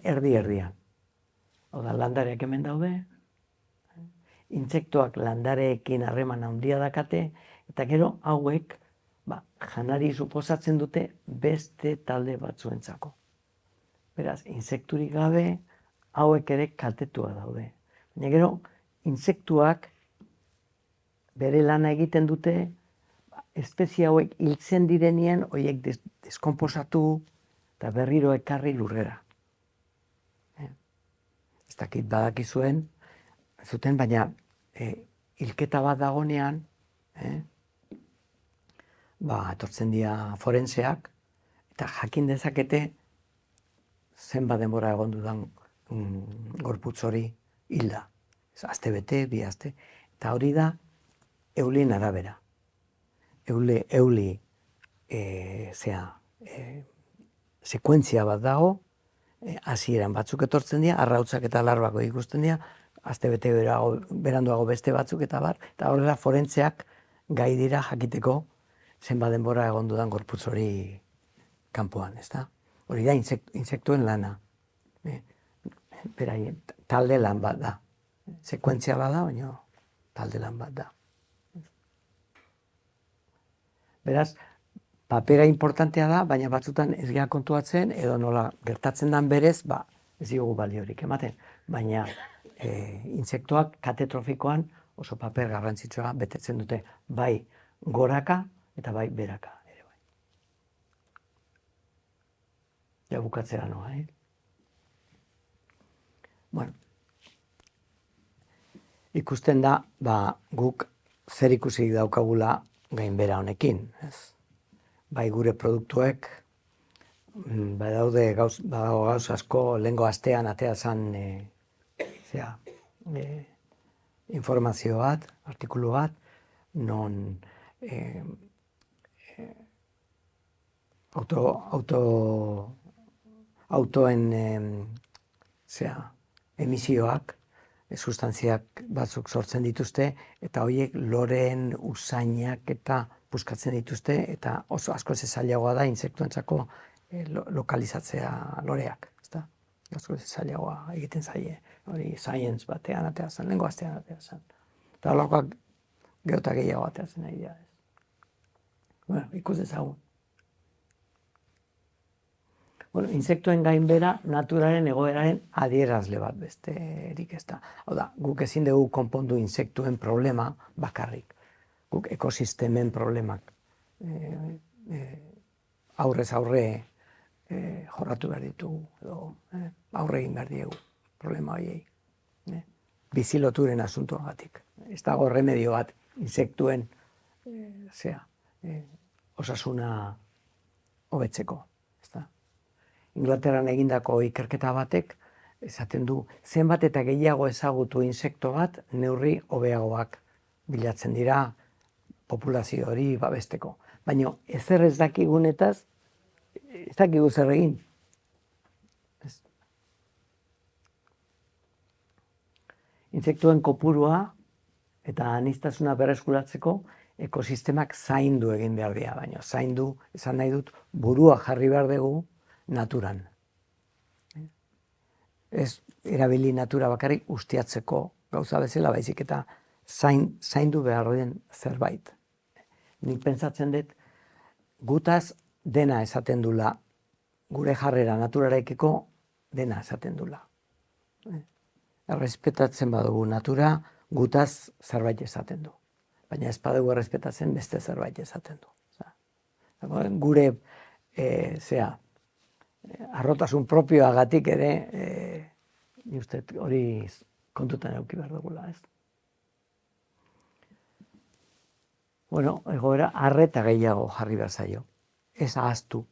erdi-erdian. Hau da, landareak hemen daude, intsektoak landareekin harreman handia dakate, eta gero hauek janari suposatzen dute beste talde batzuentzako. Beraz, intsekturik gabe, hauek ere kaltetua daude. Baina gero, intsektuak bere lana egiten dute, espezie hauek hiltzen direnien, horiek deskonposatu eta berriro ekarri lurrera. Ez dakit badakizuen, zuten, baina hilketa bat dagonean, etortzen dira forenseak, eta jakin dezakete zenbat denbora egon dudan gorputz hori hilda. Aste bete, 2 aste. Eta hori da, eulien arabera. Euli sekuentzia bat dago, hasieran batzuk etortzen dira, arrautzak eta larbako ikusten dira, aste bete beranduago beste batzuk eta bar, eta horrela forentzeak gai dira jakiteko zenbat denbora egon dudan gorputz hori kanpoan, ezta? Hori da intsektuen lana. Beraien talde lan bat da. Sekuentzia bat da, baina talde lan bat da. Beraz, papera importantea da, baina batzutan ez gara kontuatzen, edo nola gertatzen dan berez, ez diogu baliorik ematen. Baina intsektoak kate trofikoan oso paper garrantzitsua betetzen dute, bai goraka eta bai beraka ere bai. Ja bukatzera noa, Bueno, ikusten da, guk zer ikusi daukagula gainbera honekin, ez? Bai gure produktuek, badago gauz asko, lehengo astean atea zan informazio bat, artikulu bat, non autoen emisioak, sustantziak batzuk sortzen dituzte, eta horiek loreen usainak eta puskatzen dituzte, eta oso asko zailagoa da intsektuentzako lokalizatzea loreak. Asko zailagoa egiten zaie, hori science batean atea zen, lehengo astean atea zen. Eta holakoak geota gehiago atea zen nahi dira. Bueno, ikus dezagun. Bueno, insektuen gainbera naturaren egoeraren adierazle bat besterik ez da. Hau da, guk ezin dugu konpondu insektuen problema bakarrik. Guk ekosistemen problemak aurrez aurre jorratu behar ditugu, edo aurre egin behar diegu problema horiei. Biziloturen asuntoagatik. Ez dago remedio bat insektuen osasuna hobetzeko. Inglaterran egindako ikerketa batek esaten du zenbat eta gehiago ezagutu insekto bat neurri hobeagoak bilatzen dira populazio hori babesteko. Baina ezer ez dakigunetaz, ez dakigu zer egin. Insektuen kopurua eta aniztasuna berreskuratzeko ekosistemak zaindu egin behar dira, baina zaindu, esan nahi dut, burua jarri behar dugu naturan. Ez erabili natura bakarrik ustiatzeko gauza bezala, baizik eta zaindu behar den zerbait. Nik pentsatzen dut, gutaz dena esaten dula, gure jarrera naturarekiko dena esaten dula. Errespetatzen badugu natura, gutaz zerbait esaten du. Baina ez badugu errespetatzen beste zerbait esaten du. Gure, arrotasun propioagatik ere, ni uste hori kontutan eduki behar dugula, ez? Bueno, egoera arreta gehiago jarri behar zaio. Ez ahaztu.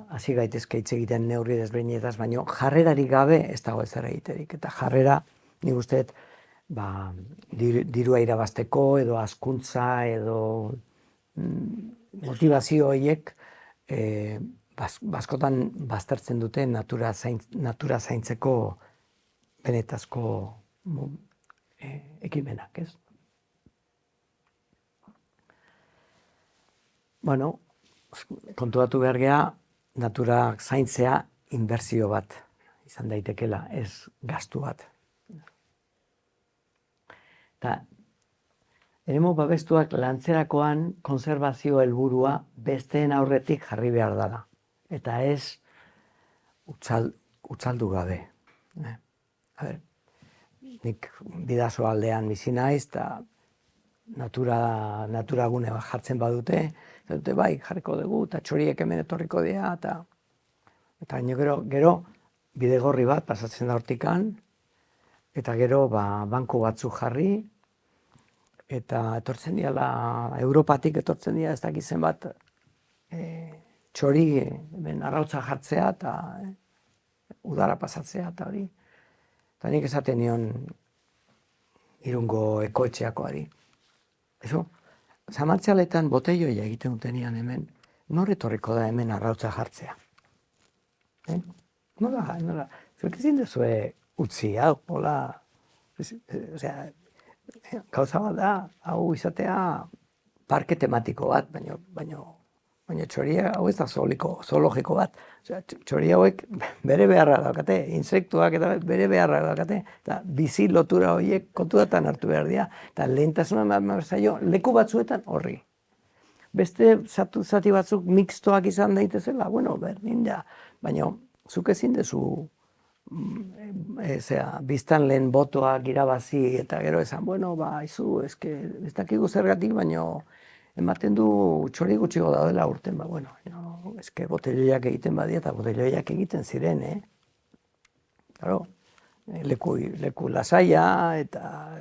Hasi gaitezke hitz egiten neurri desberdinetaz, baina jarrerarik gabe ez dago ezer egiterik. Eta jarrera, nik uste dirua irabazteko, edo hazkuntza, edo motivazio horiek baskotan baztertzen dute natura zaintzeko benetazko ekimenak, ez? Bueno, kontuatu behar gea, natura zaintzea inbertsio bat izan daitekela, ez gastu bat. Eta eremu babestuak lantzerakoan konserbazio helburua besteen aurretik jarri behar dela. Eta ez utzaldu gabe. Nik Bidaso aldean bizi naiz, eta natura gune bat jartzen badute, bai, jarriko dugu, eta txoriek hemen etorriko dira, eta gero bidegorri bat pasatzen da hortikan, eta gero banku batzuk jarri, eta etortzen diala, Europatik etortzen dira ez dakizen bat txori arrautza jartzea eta udara pasatzea eta hori. Eta nik esaten nion Irungo ekoetxeakoari. Zamartxaletan botelloia egiten dutenian hemen, nor etorriko da hemen arrautza jartzea? Nola? Zuek ezin duzue utzi, hau, hola, gauza bat da, hau izatea parke tematiko bat, baina txoria hau ez da zoologiko bat. Txoria hauek bere beharra daukate, insektuak eta bere beharra daukate, eta bizi lotura horiek kontuetan hartu behar dira, eta lehentasuna behar zaio leku batzuetan horri. Beste zati batzuk mixtoak izan daitezela, bueno, berdin da, baina zuk ezin dezu biztan lehen botoak irabazi eta gero esan, bueno, ez dakigu zergatik, baina ematen du txori gutxigo daudela urten, botelloiak egiten badia eta botelloiak egiten ziren, Claro, leku lasaia eta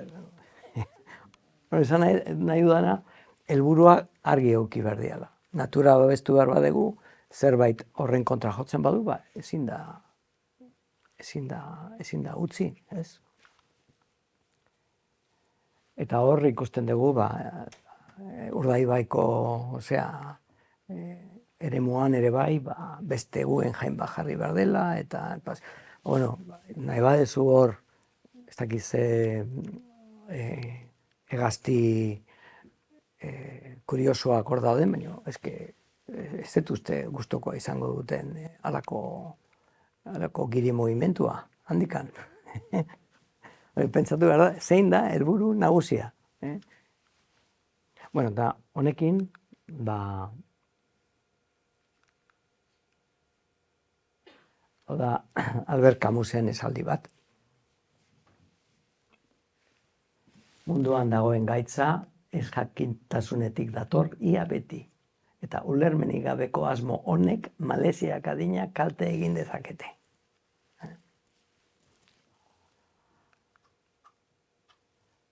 esan nahi dudana, helburua argi eduki behar diala. Natura babestu behar badegu, zerbait horren kontra jotzen badu, ezin da utzi, ez? Eta hor ikusten dugu, Urdaibaiko, eremuan ere bai, beste guen jain bat jarri behar dela, eta, nahi badezu hor, ez dakiz hegazti kuriosoak hor dauden, baina ez dut uste gustukoa izango duten halako giri movimentua, handikan. Pentsatu behar da, zein da helburu nagusia. Bueno, eta honekin, Hau da, Albert Camusen esaldi bat. Munduan dagoen gaitza ez jakintasunetik dator ia beti. Eta ulermenik gabeko asmo honek maleziak adina kalte egin dezakete.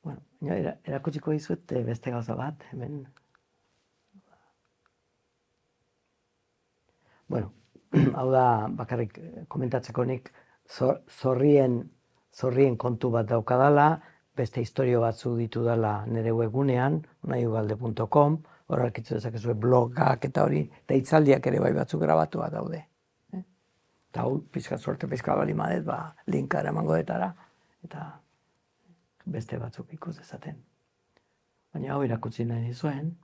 Bueno, erakutsiko dizut beste gauza bat, hemen. Bueno, hau da bakarrik komentatzeko nik zorrien kontu bat daukadala, beste historio batzu ditu dela nire webgunean, nahiugalde.com, hor arkitzu dezakezue blogak eta hori, eta hitzaldiak ere bai batzuk grabatua daude. Eta hau, sorte pizka bali madet, linka eramango detara, eta beste batzuk ikus dezaten. Baina hau irakutsi nahi dizuen,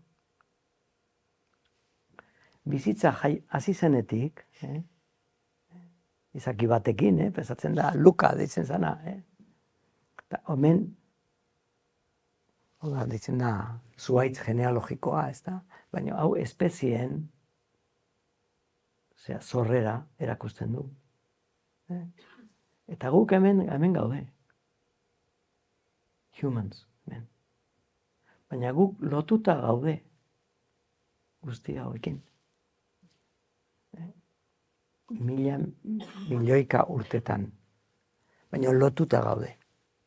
bizitza hasi zenetik, izaki batekin, pesatzen da, Luka deitzen zana. Eta omen, deitzen da, zuhaitz genealogikoa, ez da? Baina hau espezien, zorrera erakusten du. Eta guk hemen gaude. Humans, hemen. Baina guk lotuta gaude guzti hauekin. Milioika urtetan, baina lotuta gaude.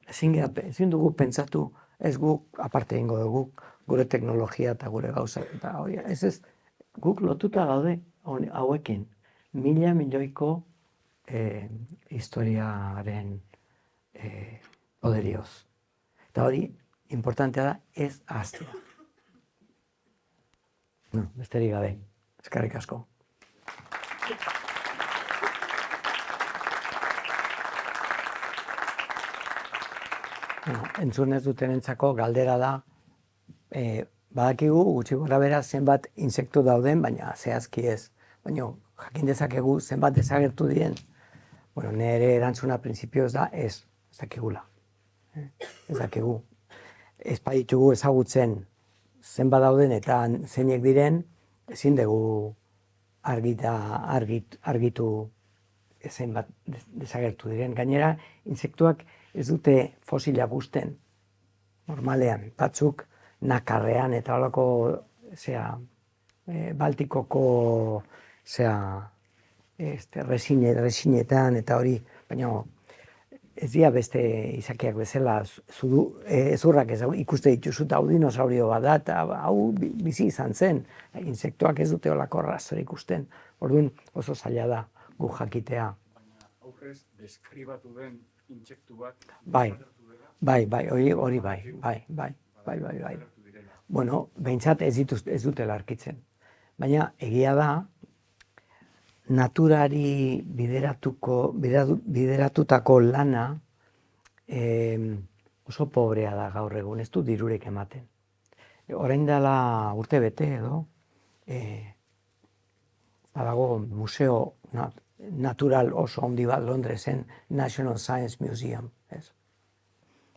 Ezin dugu pentsatu, ez guk aparte egingo dugu, gure teknologia eta gure gauzak eta hori. Ez, guk lotuta gaude hauekin. Milioiko historiaren poderioz. Eta hori, importantea da, ez ahaztea. Besterik gabe, eskerrik asko. Entzun ez dutenentzako galdera da, badakigu gutxi gora bera zenbat insektu dauden, baina zehazki ez. Baina jakin dezakegu zenbat desagertu diren. Bueno, nire erantzuna printzipioz da ez dakigula. Ez dakigu. Ez baditugu ezagutzen zenbat dauden eta zeinek diren, ezin dugu argitu zenbat desagertu diren. Gainera, insektuak ez dute fosilak uzten, normalean, batzuk nakarrean eta holako Baltikoko resinetan eta hori, baina ez dira beste izakiak bezala, ezurrak ikuste dituzu eta hau dinosaurio bat da, eta hau bizi izan zen, insektuak ez dute holako rastro ikusten, orduan oso zaila da gu jakitea. Baina aurrez deskribatu den intsektu bat... Bai, hori bai. Bueno, behintzat ez dutela arkitzen. Baina egia da, naturari bideratutako lana oso pobrea da gaur egun, ez du dirurik ematen. Orain dela urte bete edo, badago museo natural oso handi bat Londresen, National Science Museum.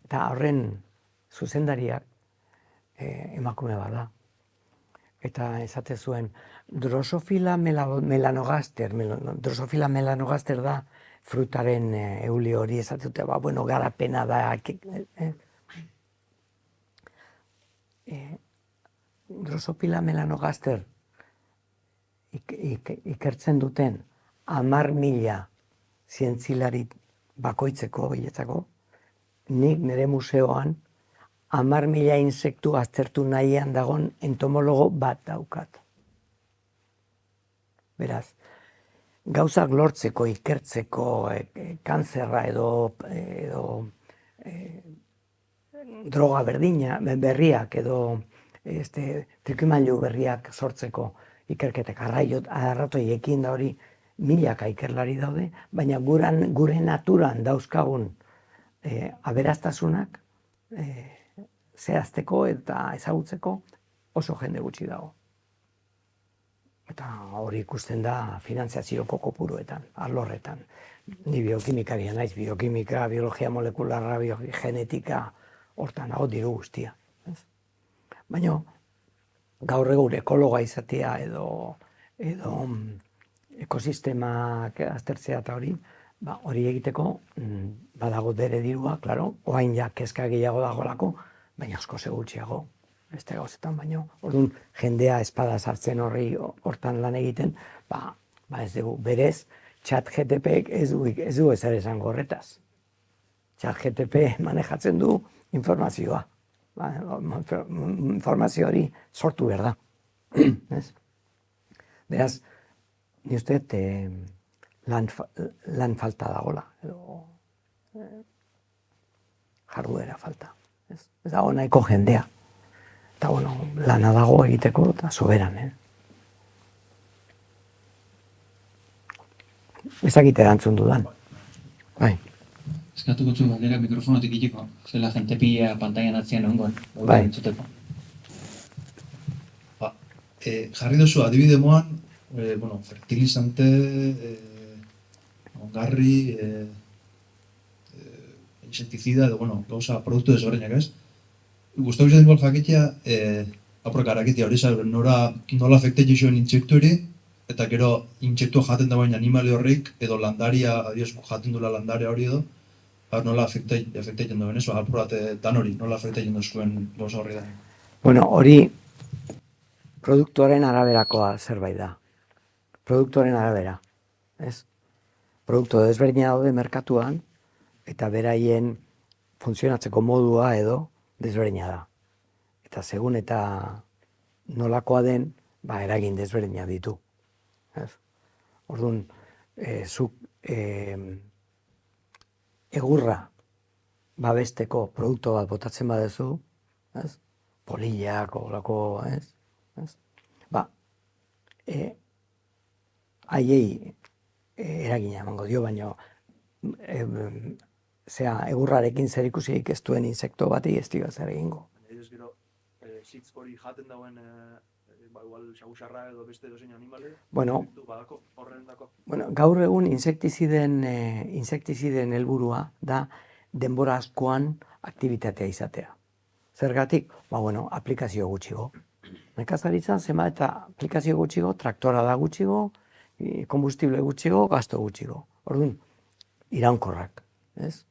Eta horren zuzendariak emakume bat da. Eta esate zuen, Drosophila melanogaster da frutaren euli hori esate dute, garapena da. Drosophila melanogaster ikertzen duten 10.000 zientzilari bakoitzeko biletzako, nik nire museoan 10.000 insektu aztertu nahian dagon entomologo bat daukat. Beraz, gauzak lortzeko, ikertzeko, kanzerra edo droga berriak edo trikimailu berriak sortzeko ikerketak arratoiekin da hori milaka ikerlari daude, baina gure naturan dauzkagun aberastasunak zehazteko eta ezagutzeko oso jende gutxi dago. Eta hori ikusten da finantziazioko kopuruetan, arlorretan. Ni biokimikaria naiz, biokimika, biologia molekularra, genetika, hortan hau diru guztia. Baina gaur egun ekologa izatea edo ekosistemak aztertzea eta hori, hori egiteko badago bere dirua, klaro, oain ja kezka gehiago dagoelako, baina asko gutxiago, beste gauzetan baino. Orduan, jendea espada sartzen hortan lan egiten, ez dugu, berez, ChatGPTek ez du ezer esango horretaz. ChatGPT manejatzen du informazioa. Informazio hori sortu behar da. Beraz, ni uste lan falta dagoela, edo jarduera falta. Ez dago nahiko jendea. Eta, lana dago egiteko eta soberan. Ezakite erantzun dudan. Bai. Eskatuko zu galdera mikrofonotik itiko, zela jente pila pantailan atzian ongoen, Bai. entzuteko. Jarri duzu adibide moan, fertilizante, ongarri, insekticida, edo, gauza, produktu desberdinak, ez? Gustatu izan igual jakitea, aurrak arakitea hori, nola afektetu zuen intsektu hori, eta gero intsektua jaten da baina animali horrik, edo landaria, jaten dula landaria hori edo, nola afektatzen duen, ez? Apur bat dan hori, nola afektatzen duzuen gauza horri da. Bueno, hori produktuaren araberakoa zerbait da. Produktuaren arabera, ez? Produktu desberdina daude merkatuan, eta beraien funtzionatzeko modua edo desberdina da. Eta segun eta nolakoa den, eragin desberdina ditu. Orduan, zuk egurra babesteko produktu bat botatzen badezu, polillak, olako, haiei eragina emango dio, baina egurrarekin zer ikusirik ez duen insekto bati ez dio zer egingo. Ez gero, zitz hori jaten dauen, igual xagusarra edo beste dozein animale, badako, horren dako. Gaur egun insektiziden helburua da denbora askoan aktibitatea izatea. Zergatik? Aplikazio gutxigo. Nekazaritzan zenbat eta aplikazio gutxigo, traktora da gutxigo, kombustible gutxigo, gasto gutxigo. Orduan, iraunkorrak, ez?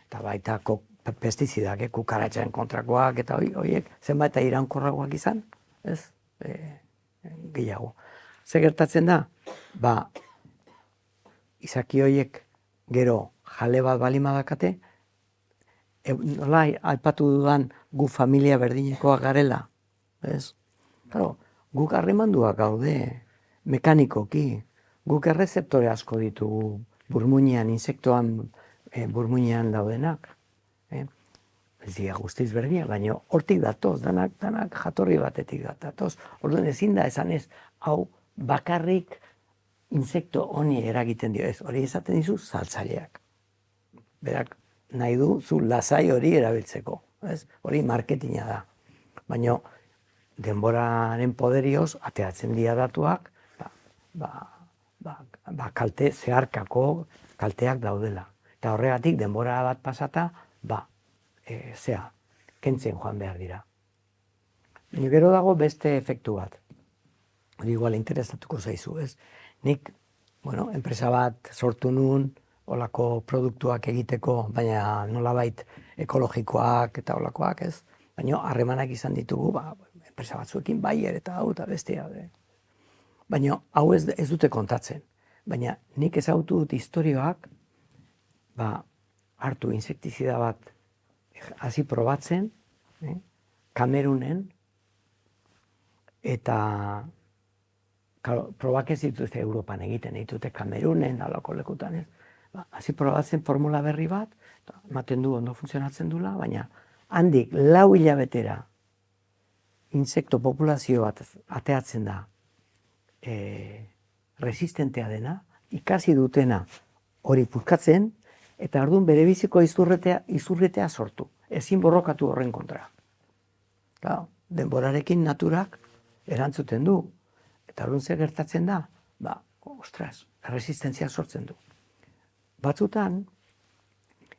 Eta baita pestizidak, kukaratxaren kontrakoak eta horiek, zenbat eta iraunkorragoak izan, ez? Gehiago. Zer gertatzen da? Izaki horiek gero jale bat bali badakate, nola aipatu dudan gu familia berdinekoak garela, ez? Claro, guk harremanduak gaude, mekanikoki, guk errezeptore asko ditugu burmuinean, insektoan burmuinean daudenak. Ez dira guztiz berdinak, baina hortik datoz, danak jatorri batetik datoz. Orduan ezin da esan ez, hau bakarrik insekto honi eragiten dio, ez, hori esaten dizu saltzaileak. Berak nahi du zu lasai hori erabiltzeko, ez? Hori marketinga da. Baina denboraren poderioz ateratzen dira datuak, kalte zeharkako kalteak daudela. Eta horregatik denbora bat pasata, kentzen joan behar dira. Baina gero dago beste efektu bat. Hori igual interesatuko zaizu, ez? Nik, enpresa bat sortu nuen, olako produktuak egiteko, baina nolabait ekologikoak eta olakoak, ez? Baina harremanak izan ditugu, enpresa batzuekin Bayer eta hau eta bestea. Baina hau ez dute kontatzen. Baina nik ezagutu dut historioak, hartu insektizida bat hasi probatzen, Kamerunen, eta probak ez dituzte Europan egiten, dituzte Kamerunen, alako lekutan ez. Hasi probatzen formula berri bat, ematen du ondo funtzionatzen dula, baina handik 4 hilabetera insekto populazio bat ateatzen da resistentea dena, ikasi dutena hori puzkatzen, eta orduan bere biziko izurretea sortu. Ezin borrokatu horren kontra. Denborarekin naturak erantzuten du. Eta orduan zer gertatzen da? Resistentzia sortzen du. Batzutan,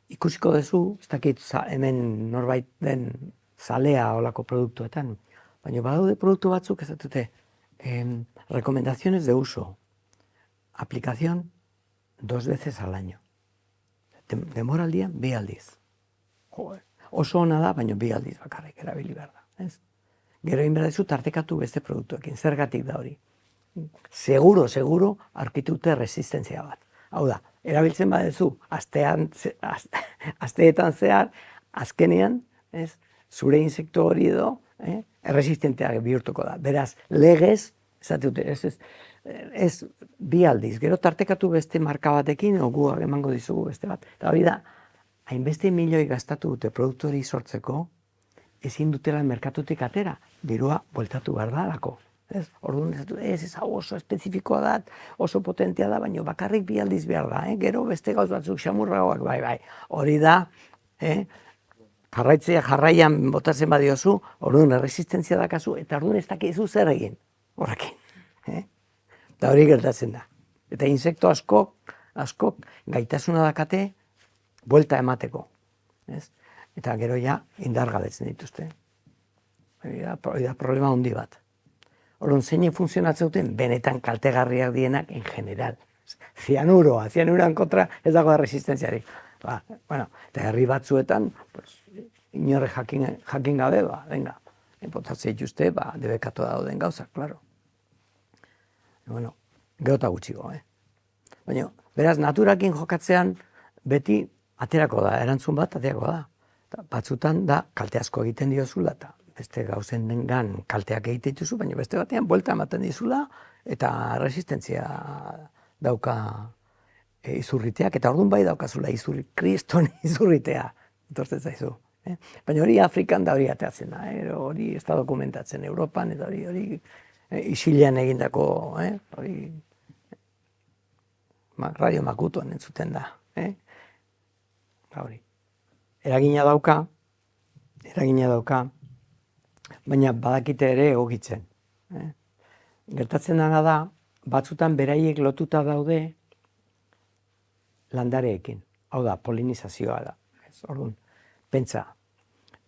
ikusiko duzu, ez dakit hemen norbait den zalea olako produktuetan, baina badaude produktu batzuk ez dute rekomendaziones de uso. aplicación 2 veces al año. Denboraldian 2 aldiz. Oso ona da, baina 2 aldiz bakarrik erabili behar da. Ez? Gero egin behar dizu tartekatu beste produktuekin, zergatik da hori. Seguro, aurkitute resistentzia bat. Hau da, erabiltzen badezu, asteetan zehar, azkenean, ez, zure insektu hori edo, erresistenteak bihurtuko da. Beraz, legez, ez 2 aldiz. Gero tartekatu beste marka batekin, guak emango dizugu beste bat. Eta hori da, hainbeste milioi gastatu dute produktu hori sortzeko, ezin dutela merkatutik atera, dirua bueltatu behar dalako. Orduan ez hau oso espezifikoa da, oso potentea da, baina bakarrik 2 aldiz behar da. Gero beste gauz batzuk xamurragoak, bai. Hori da, jarraian botatzen badiozu, orduan erresistentzia dakazu, eta orduan ez dakizu zer egin horrekin. Eta hori gertatzen da. Eta insekto askok gaitasuna dakate buelta emateko. Eta gero ja indargabetzen dituzte. Hori da problema handi bat. Orduan, zein funtzionatzen duten, benetan kaltegarriak dienak en general. Zianuroan kontra ez dago resistentziarik. Eta herri batzuetan, inorre jakin gabe, venga, botatzen dituzte, debekatu dauden gauzak, klaro. Gero eta gutxiko, Baina, beraz, naturakin jokatzean, beti aterako da, erantzun bat aterako da. Batzutan da, kalte asko egiten diozula, eta beste gauzen dengan kalteak egiten dituzu, baina beste batean buelta ematen dizula, eta resistentzia dauka izurriteak, eta orduan bai daukazula kriston izurritea, etortzen zaizu. Baina hori Afrikan da hori ateatzen da, hori ez da dokumentatzen Europan, eta hori isilean egindako, hori Radio Makutuan entzuten da. Eragina dauka, baina badakite ere egokitzen. Gertatzen dena da, batzutan beraiek lotuta daude landareekin. Hau da, polinizazioa da. Orduan, pentsa,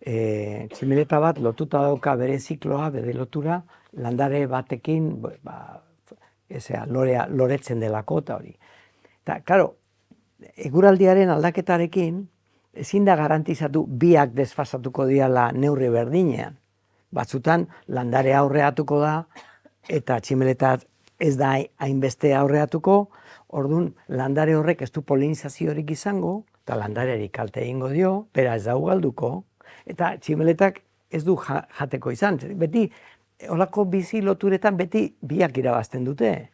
tximeleta bat lotuta dauka bere zikloa, bere lotura, landare batekin, loretzen delako eta hori. Eta, klaro, eguraldiaren aldaketarekin, ezin da garantizatu biak desfasatuko diala neurri berdinean. Batzutan landare aurreatuko da eta tximeleta ez da hainbeste aurreatuko, orduan landare horrek ez du polinizaziorik izango, eta landareari kalte egingo dio, bera ez da galduko, eta tximeletak ez du jateko izan. Beti, holako bizi loturetan beti biak irabazten dute.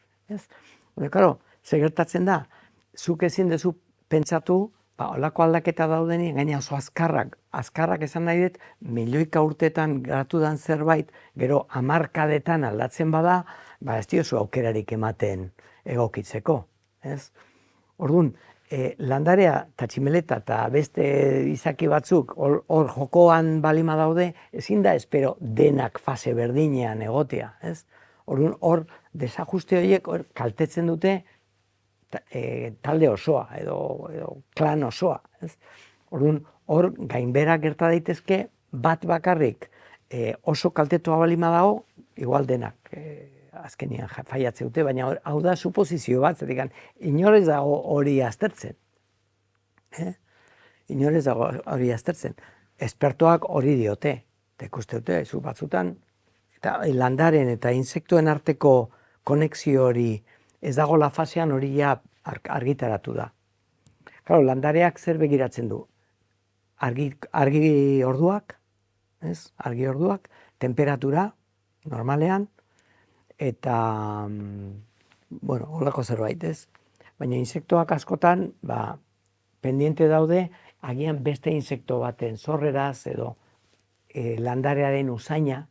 Claro, zer gertatzen da, zuk ezin duzu pentsatu, holako aldaketa daudenean, gaina oso azkarrak esan nahi dut, milioika urtetan garatu dan zerbait, gero hamarkadetan aldatzen bada, ez diozu aukerarik ematen egokitzeko. Orduan, landarea eta tximeleta eta beste izaki batzuk hor jokoan balima daude, ezin da espero denak fase berdinean egotea. Orduan, hor desajuste horiek kaltetzen dute talde osoa edo klan osoa. Orduan, hor gainbera gerta daitezke bat bakarrik oso kaltetua balima dago, igual denak azkenian faiatze dute, baina hau da suposizio bat, zertikan, inorez dago hori aztertzen. Inorez dago hori aztertzen. Espertoak hori diote, eta ikuste dute, zu batzutan, eta landaren eta insektuen arteko konexio hori ez dago la fasean hori ja argitaratu da. Claro, landareak zer begiratzen du? Argi orduak, temperatura, normalean, eta, holako zerbait, Baina insektoak askotan, pendiente daude, agian beste insekto baten zorreraz edo landarearen usaina,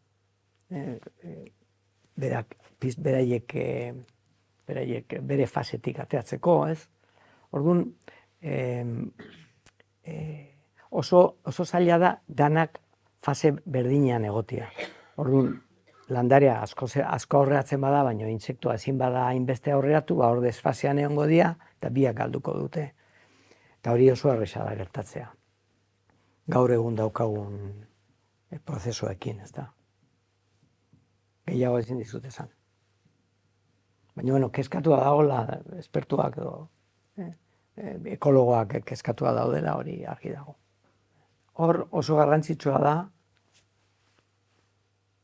beraiek bere fasetik ateatzeko, Orduan, oso zaila da danak fase berdinean egotia. Orduan, landarea asko aurreatzen bada, baina insektoa ezin bada hainbeste aurreatu, hor desfasean egongo dira, eta biak galduko dute. Eta hori oso erresa da gertatzea. Gaur egun daukagun prozesuekin, ez da. Gehiago ezin dizut esan. Baina, bueno, keskatua dagoela, espertuak edo ekologoak keskatua daudela hori argi dago. Hor oso garrantzitsua da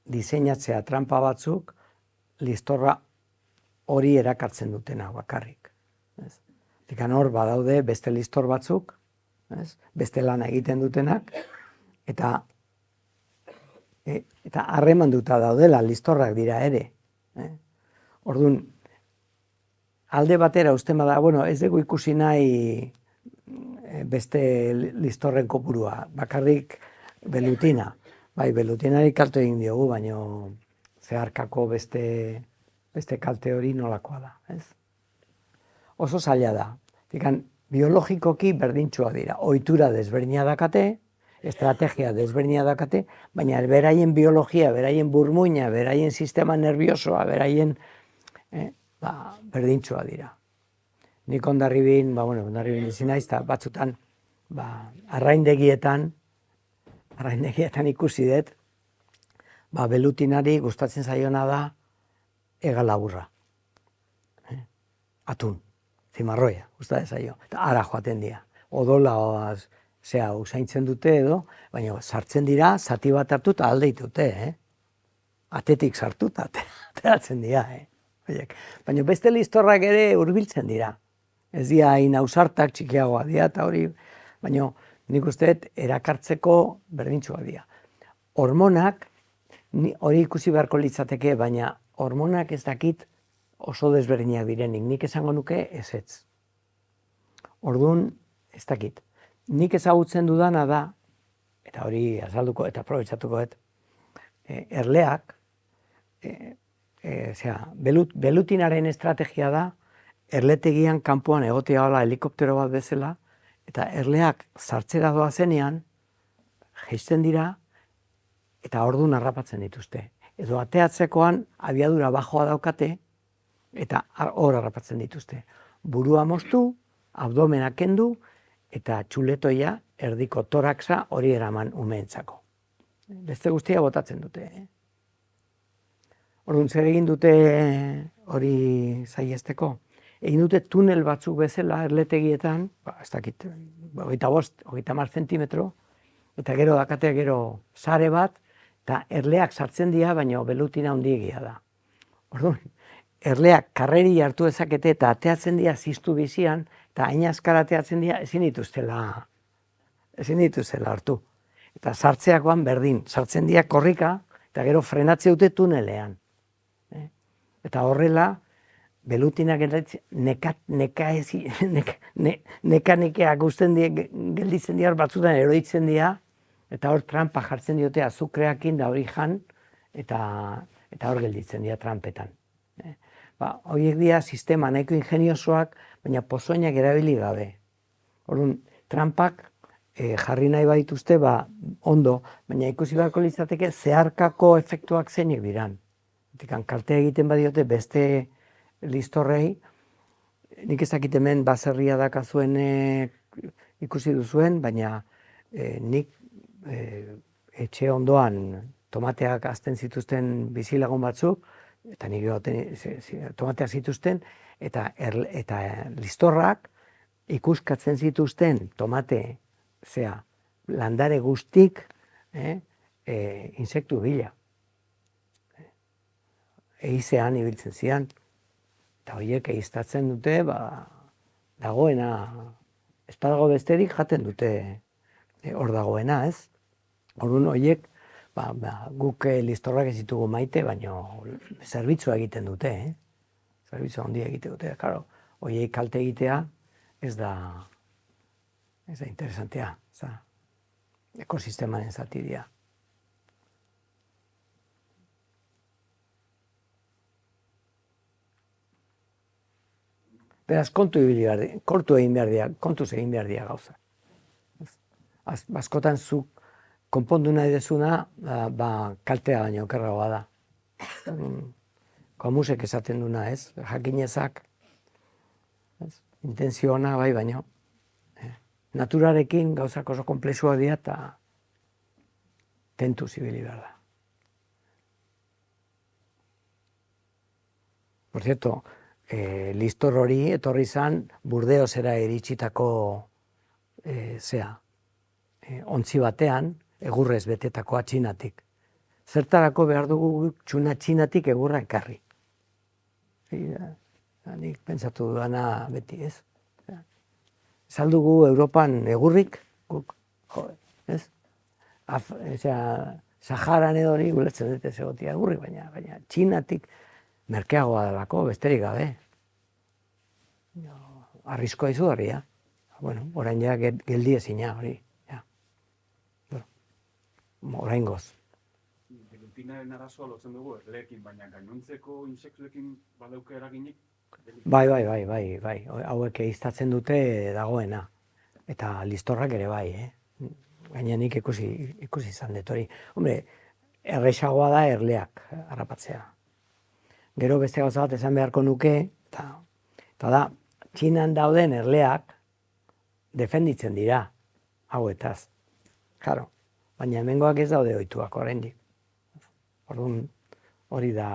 diseinatzea trampa batzuk listorra hori erakartzen dutena bakarrik. Tikan hor badaude beste listor batzuk, beste lana egiten dutenak, eta harremanduta daudela listorrak dira ere. Orduan, alde batera uzten bada, bueno, ez dugu ikusi nahi beste listorren kopurua, bakarrik belutina. Bai, belutinari kalte egin diogu, baina zeharkako beste kalte hori nolakoa da, ez? Oso zaila da. Tikan, biologikoki berdintxua dira. Ohitura desberdina dakate, estrategia desberdina dakate, baina beraien biologia, beraien burmuina, beraien sistema nerviosoa, beraien berdintxua dira. Nik Hondarribin, Hondarribin izin naiz, eta batzutan arraindegietan ikusi dut, belutinari gustatzen zaiona da ega laburra. Atun, zimarroia, gustatzen zaio. Eta ara joaten dira. Odola usaintzen dute edo, baina sartzen dira, zati bat hartu eta alde ditute. Atetik sartu eta ateratzen dira. Baina beste listorrak ere hurbiltzen dira. Ez dira hain ausartak txikiagoa dira eta hori, baina nik uste dut erakartzeko berdintxua dira. Hormonak, hori ikusi beharko litzateke, baina hormonak ez dakit oso desberdinak direnik. Nik esango nuke ezetz. Orduan, ez dakit. Nik ezagutzen dudana da, eta hori azalduko eta aprobetxatuko dut, erleak, belutinaren estrategia da, erletegian kanpoan egotea hola helikoptero bat bezala, eta erleak sartzera doazenean, jaisten dira, eta orduan harrapatzen dituzte. Edo ateatzekoan abiadura bajoa daukate, eta hor harrapatzen dituzte. Burua moztu, abdomena kendu, eta txuletoia erdiko toraxa hori eraman umeentzako. Beste guztia botatzen dute. Orduan zer egin dute hori saiesteko? Egin dute tunel batzuk bezala erletegietan, ez dakit, 25-30 zentimetro, eta gero dakate sare bat, eta erleak sartzen dira, baina belutina handiegia da. Orduan, erleak karreri hartu dezakete eta ateatzen dira ziztu bizian, eta hain azkar ateatzen dira ezin dituztela hartu. Eta sartzeakoan berdin, sartzen dira korrika, eta gero frenatze dute tunelean. Eta horrela, belutinak neka-nekeak gelditzen dira, batzutan eroditzen dira, eta hor trampa jartzen diote azukreakin da hori jan, eta hor gelditzen dira trampetan. Horiek dira sistema nahiko ingeniosoak, baina pozoinak erabili gabe. Orduan, trampak jarri nahi badituzte, ondo, baina ikusi beharko litzateke zeharkako efektuak zeinek diran. Kalte egiten badiote beste listorrei, nik ez dakit hemen baserria dakazuen ikusi duzuen, baina nik etxe ondoan tomateak hazten zituzten bizilagun batzuk, eta nik tomateak zituzten, eta listorrak ikuskatzen zituzten tomate, landare guztik insektu bila. Eizean ibiltzen zian, eta horiek eiztatzen dute, dagoena, ez badago besterik jaten dute hor dagoena, ez? Orduan horiek, guk listorrak ez ditugu maite, baina zerbitzua egiten dute, zerbitzua handia egiten dute, claro, horiek kalte egitea ez da interesantea, ekosistemaren zati dira. Beraz, kontuz egin behar dira gauza. Askotan zuk konpondu nahi dezuna, kaltea baino okerragoa da. Komusek esaten duna, ez? Jakinezak, intentzio ona bai baino. Naturarekin gauzak oso komplexua dira eta tentuz ibili behar da. Por cierto, listor hori etorri zan Burdeosera iritsitako ontzi batean, egurrez betetakoa Txinatik. Zertarako behar dugu Txinatik egurra ekarri. Nik pentsatu dudana beti, ez? Saldugu Europan egurrik, guk, ez? Saharan edo hori guletzen dute zegotia egurrik, baina Txinatik merkeagoa delako, besterik gabe. Arriskoa izugarria. Bueno, orain ja geldi ezina hori. Orain goz. Delutinaren arazoa lotzen dugu erleekin, baina gainontzeko insektuekin badauka eraginik? Bai. Hauek ehiztatzen dute dagoena. Eta listorrak ere bai, Gaina nik ikusi izan dut hori. Hombre, erresagoa da erleak harrapatzea. Gero beste gauza bat esan beharko nuke, eta da, Txinan dauden erleak defenditzen dira, hauetaz. Claro, baina hemengoak ez daude ohituak oraindik. Orduan, hori da,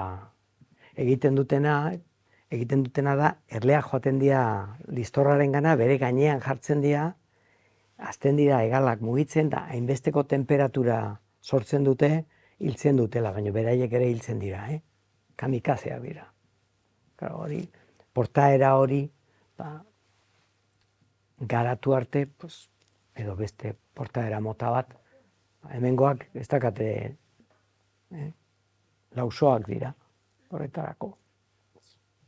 egiten dutena da, erleak joaten dira listorraren gana, bere gainean jartzen dira, azten dira hegalak mugitzen, da hainbesteko temperatura sortzen dute, hiltzen dutela, baina beraiek ere hiltzen dira, kamikazeak dira. Claro, hori, portaera hori, garatu arte, edo beste portaera mota bat, hemengoak ez dakate lausoak dira, horretarako.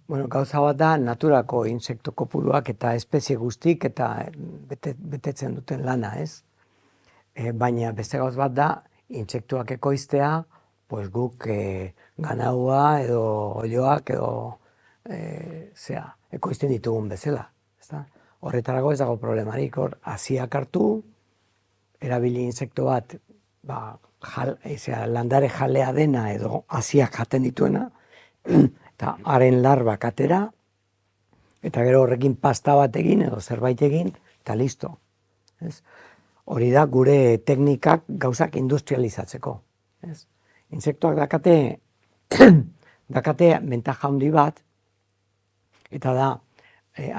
Bueno, gauza bat da, naturako insekto kopuruak eta espezie guztik eta betetzen duten lana, ez? Baina beste gauz bat da, intsektuak ekoiztea, guk ganaua edo olioak edo ekoizten ditugun bezala. Horretarako ez dago problemarik, haziak hartu, erabili insekto bat, landare jalea dena edo haziak jaten dituena, eta haren larbak atera, eta gero horrekin pasta bat egin edo zerbait egin, eta listo. Hori da gure teknikak gauzak industrializatzeko. Insektoak dakate bentaja handi bat, eta da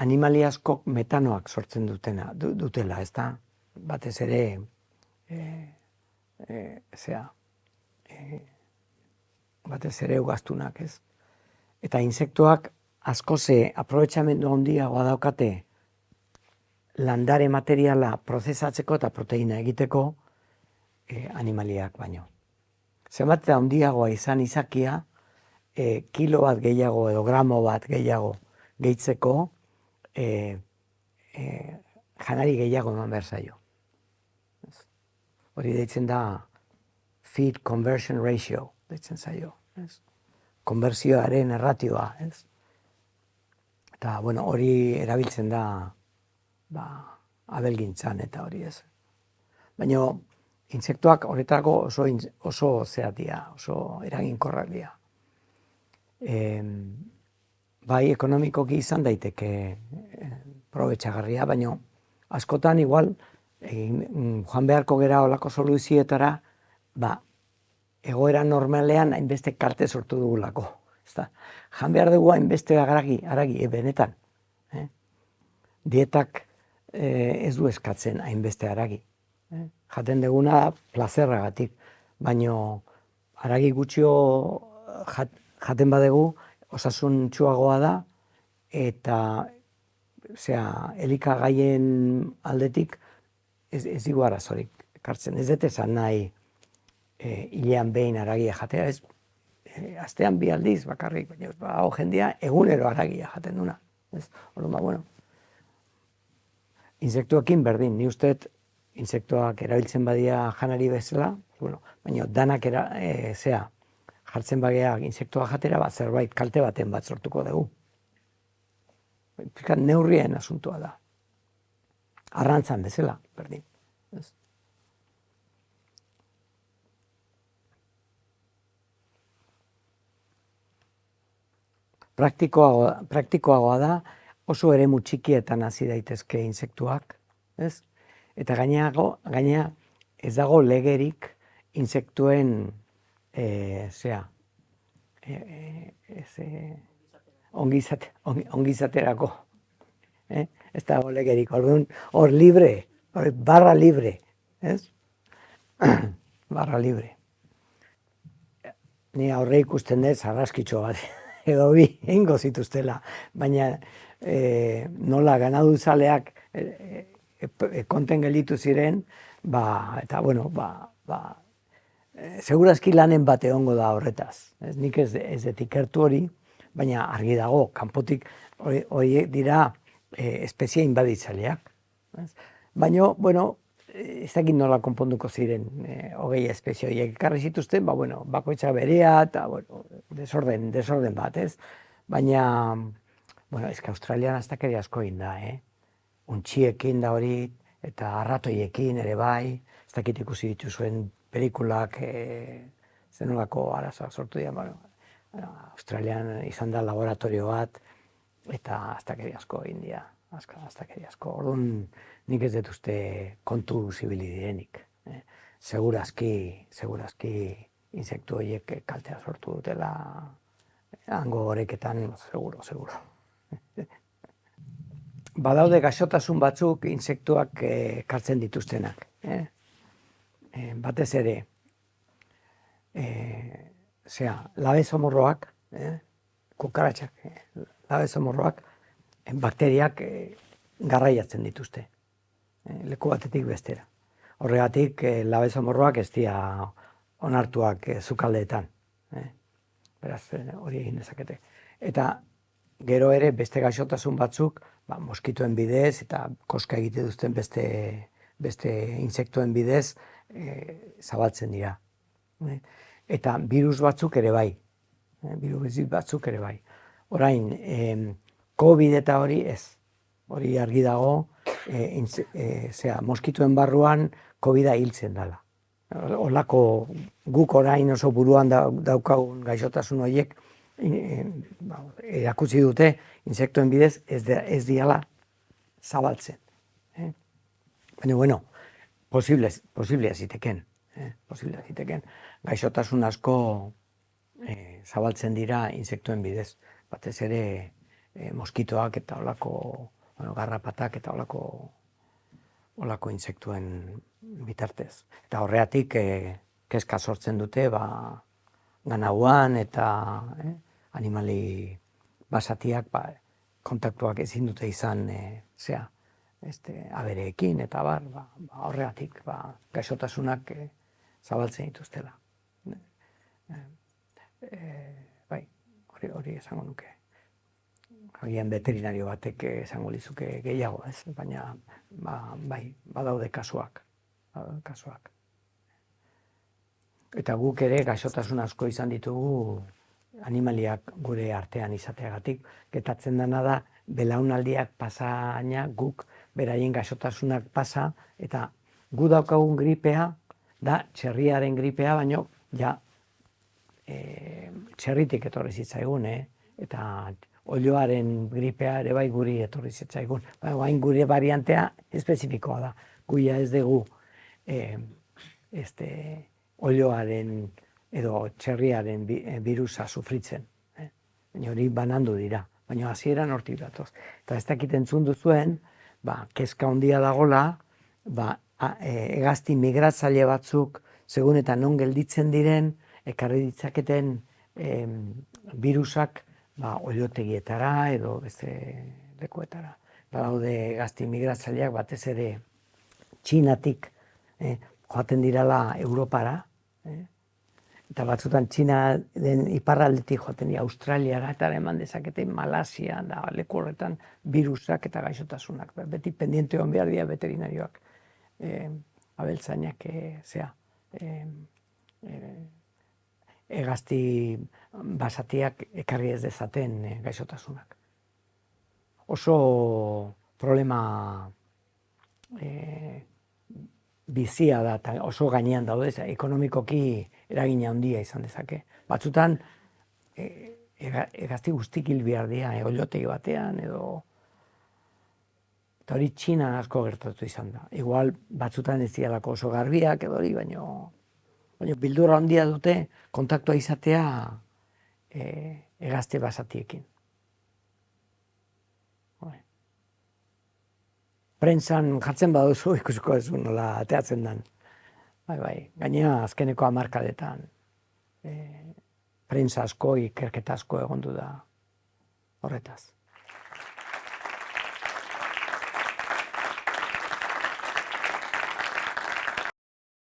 animalia askok metanoak sortzen dutela, ez da? Batez ere, batez ere ugaztunak, ez? Eta insektoak askoze aprobetxamendu handiagoa daukate landare materiala prozesatzeko eta proteina egiteko animaliak baino. Zenbat handiagoa izan izakia, kilo bat gehiago edo gramo bat gehiago gehitzeko janari gehiago eman behar zaio. Hori deitzen da feed conversion ratio, deitzen zaio. Konbertsioaren erratioa. Eta hori erabiltzen da abelgintzan eta hori ez. Baina insektoak horretarako oso zehatia, oso eraginkorrak dira. Bai, ekonomikoki izan daiteke probetxagarria, baina askotan igual joan beharko gera olako soluzioetara, egoera normalean hainbeste kalte sortu dugulako. Jan behar dugu hainbeste haragi, benetan. Dietak ez du eskatzen hainbeste haragi. Jaten duguna plazerragatik, baina haragi gutxio jaten badegu osasuntsuagoa da, eta elikagaien aldetik ez digu arazorik ekartzen. Ez dut esan nahi hilean behin haragia jatea, ez astean 2 aldiz bakarrik, baina jendia egunero haragia jaten duna. Orduan, insektuekin berdin, ni usteet insektuak erabiltzen badia janari bezala, baina danak jartzen bagea insektua jatera, zerbait kalte baten bat sortuko dugu. Neurrien asuntua da. Arrantzan bezala, berdin. Praktikoagoa da, oso eremu txikietan hasi daitezke insektuak, ez? Eta gaina ez dago legerik insektuen ongizaterako. Ez da olegerik, orduan hor libre, hor barra libre, ez? Barra libre. Ni aurre ikusten dut arraskitxo bat, edo bi, eingo zituztela, baina nola ganaduzaleak konten gelditu ziren, eta bueno, segurazki lanen bat egongo da horretaz. Nik ez dut ikertu hori, baina argi dago, kanpotik horiek dira espezie inbaditzaileak. Baina, bueno, ez dakit nola konponduko ziren hogei espezie horiek ekarri zituzten, bakoitza berea eta desorden bat, ez? Baina, ez que Australian aztakeri asko egin da, Untxiekin da hori, eta arratoiekin ere bai, ez dakit ikusi dituzuen pelikulak zenolako arazoak sortu dira, Australian izan da laboratorio bat, eta aztakeri asko egin dira. Aztakeri asko. Orduan nik ez dut uste kontu zibili direnik. Segurazki insektu horiek kaltea sortu dutela hango horeketan, seguro. Badaude gaixotasun batzuk insektuak kartzen dituztenak. Batez ere, labezomorroak, kukaratxak, labezomorroak, bakteriak garraiatzen dituzte, leku batetik bestera. Horregatik, labezomorroak ez dira onartuak sukaldeetan. Beraz, hori egin dezakete. Eta gero ere beste gaixotasun batzuk, moskitoen bidez eta koska egite duzten beste insektuen bidez zabaltzen dira. Eta virus batzuk ere bai. Orain, COVID eta hori ez. Hori argi dago, moskituen barruan COVID-a hiltzen dela. Olako guk orain oso buruan daukagun gaixotasun horiek erakutsi dute insektuen bidez ez diala zabaltzen. Baina, bueno, posiblea ziteken. Gaixotasun asko zabaltzen dira insektuen bidez. Batez ere moskitoak eta olako garrapatak eta olako insektuen bitartez. Eta horreatik kezka sortzen dute ganauan eta animali basatiak kontaktuak ezin dute izan abereekin eta horregatik gaixotasunak zabaltzen dituztela. Hori esango nuke. Agian veterinario batek esango lizuke gehiago, ez? Baina, badaude kasuak. Eta guk ere gaixotasun asko izan ditugu animaliak gure artean izateagatik. Gertatzen dena da, belaunaldiak pasaina guk beraien gaixotasunak pasa, eta gu daukagun gripea da txerriaren gripea, baino txerritik etorri zitzaigun, eta olioaren gripea ere bai guri etorri zitzaigun. Baina gure variantea espezifikoa da. Guia ez dugu olioaren edo txerriaren virusa sufritzen. Baina hori banandu dira. Baina hasieran hortik datoz. Eta ez dakit entzun duzuen, kezka handia dagola, hegazti migratzaile batzuk, segun eta non gelditzen diren, ekarri ditzaketen virusak oliotegietara edo beste lekuetara. Badaude hegazti migratzaileak batez ere Txinatik joaten dirala Europara, eta batzutan Txinaren iparraldetik joaten dira Australiara, eta eman dezakete Malasia da leku horretan virusak eta gaixotasunak. Beti pendiente hon behar dira veterinarioak, abeltzainak hegazti basatiak ekarri ez dezaten gaixotasunak. Oso problema bizia da, eta oso gainean daude, ekonomikoki eragina handia izan dezake. Batzutan, hegazti guztik hil behar dira, olotegi batean, edo... Eta hori Txinan asko gertatu izan da. Igual, batzutan ez dialako oso garbiak, edo hori, baina bildurra handia dute kontaktua izatea hegazti basatiekin. prentsan jartzen baduzu ikusiko duzu nola ateatzen dan. Bai, gainera azkeneko hamarkadetan prentsa asko, ikerketa asko egondu da horretaz.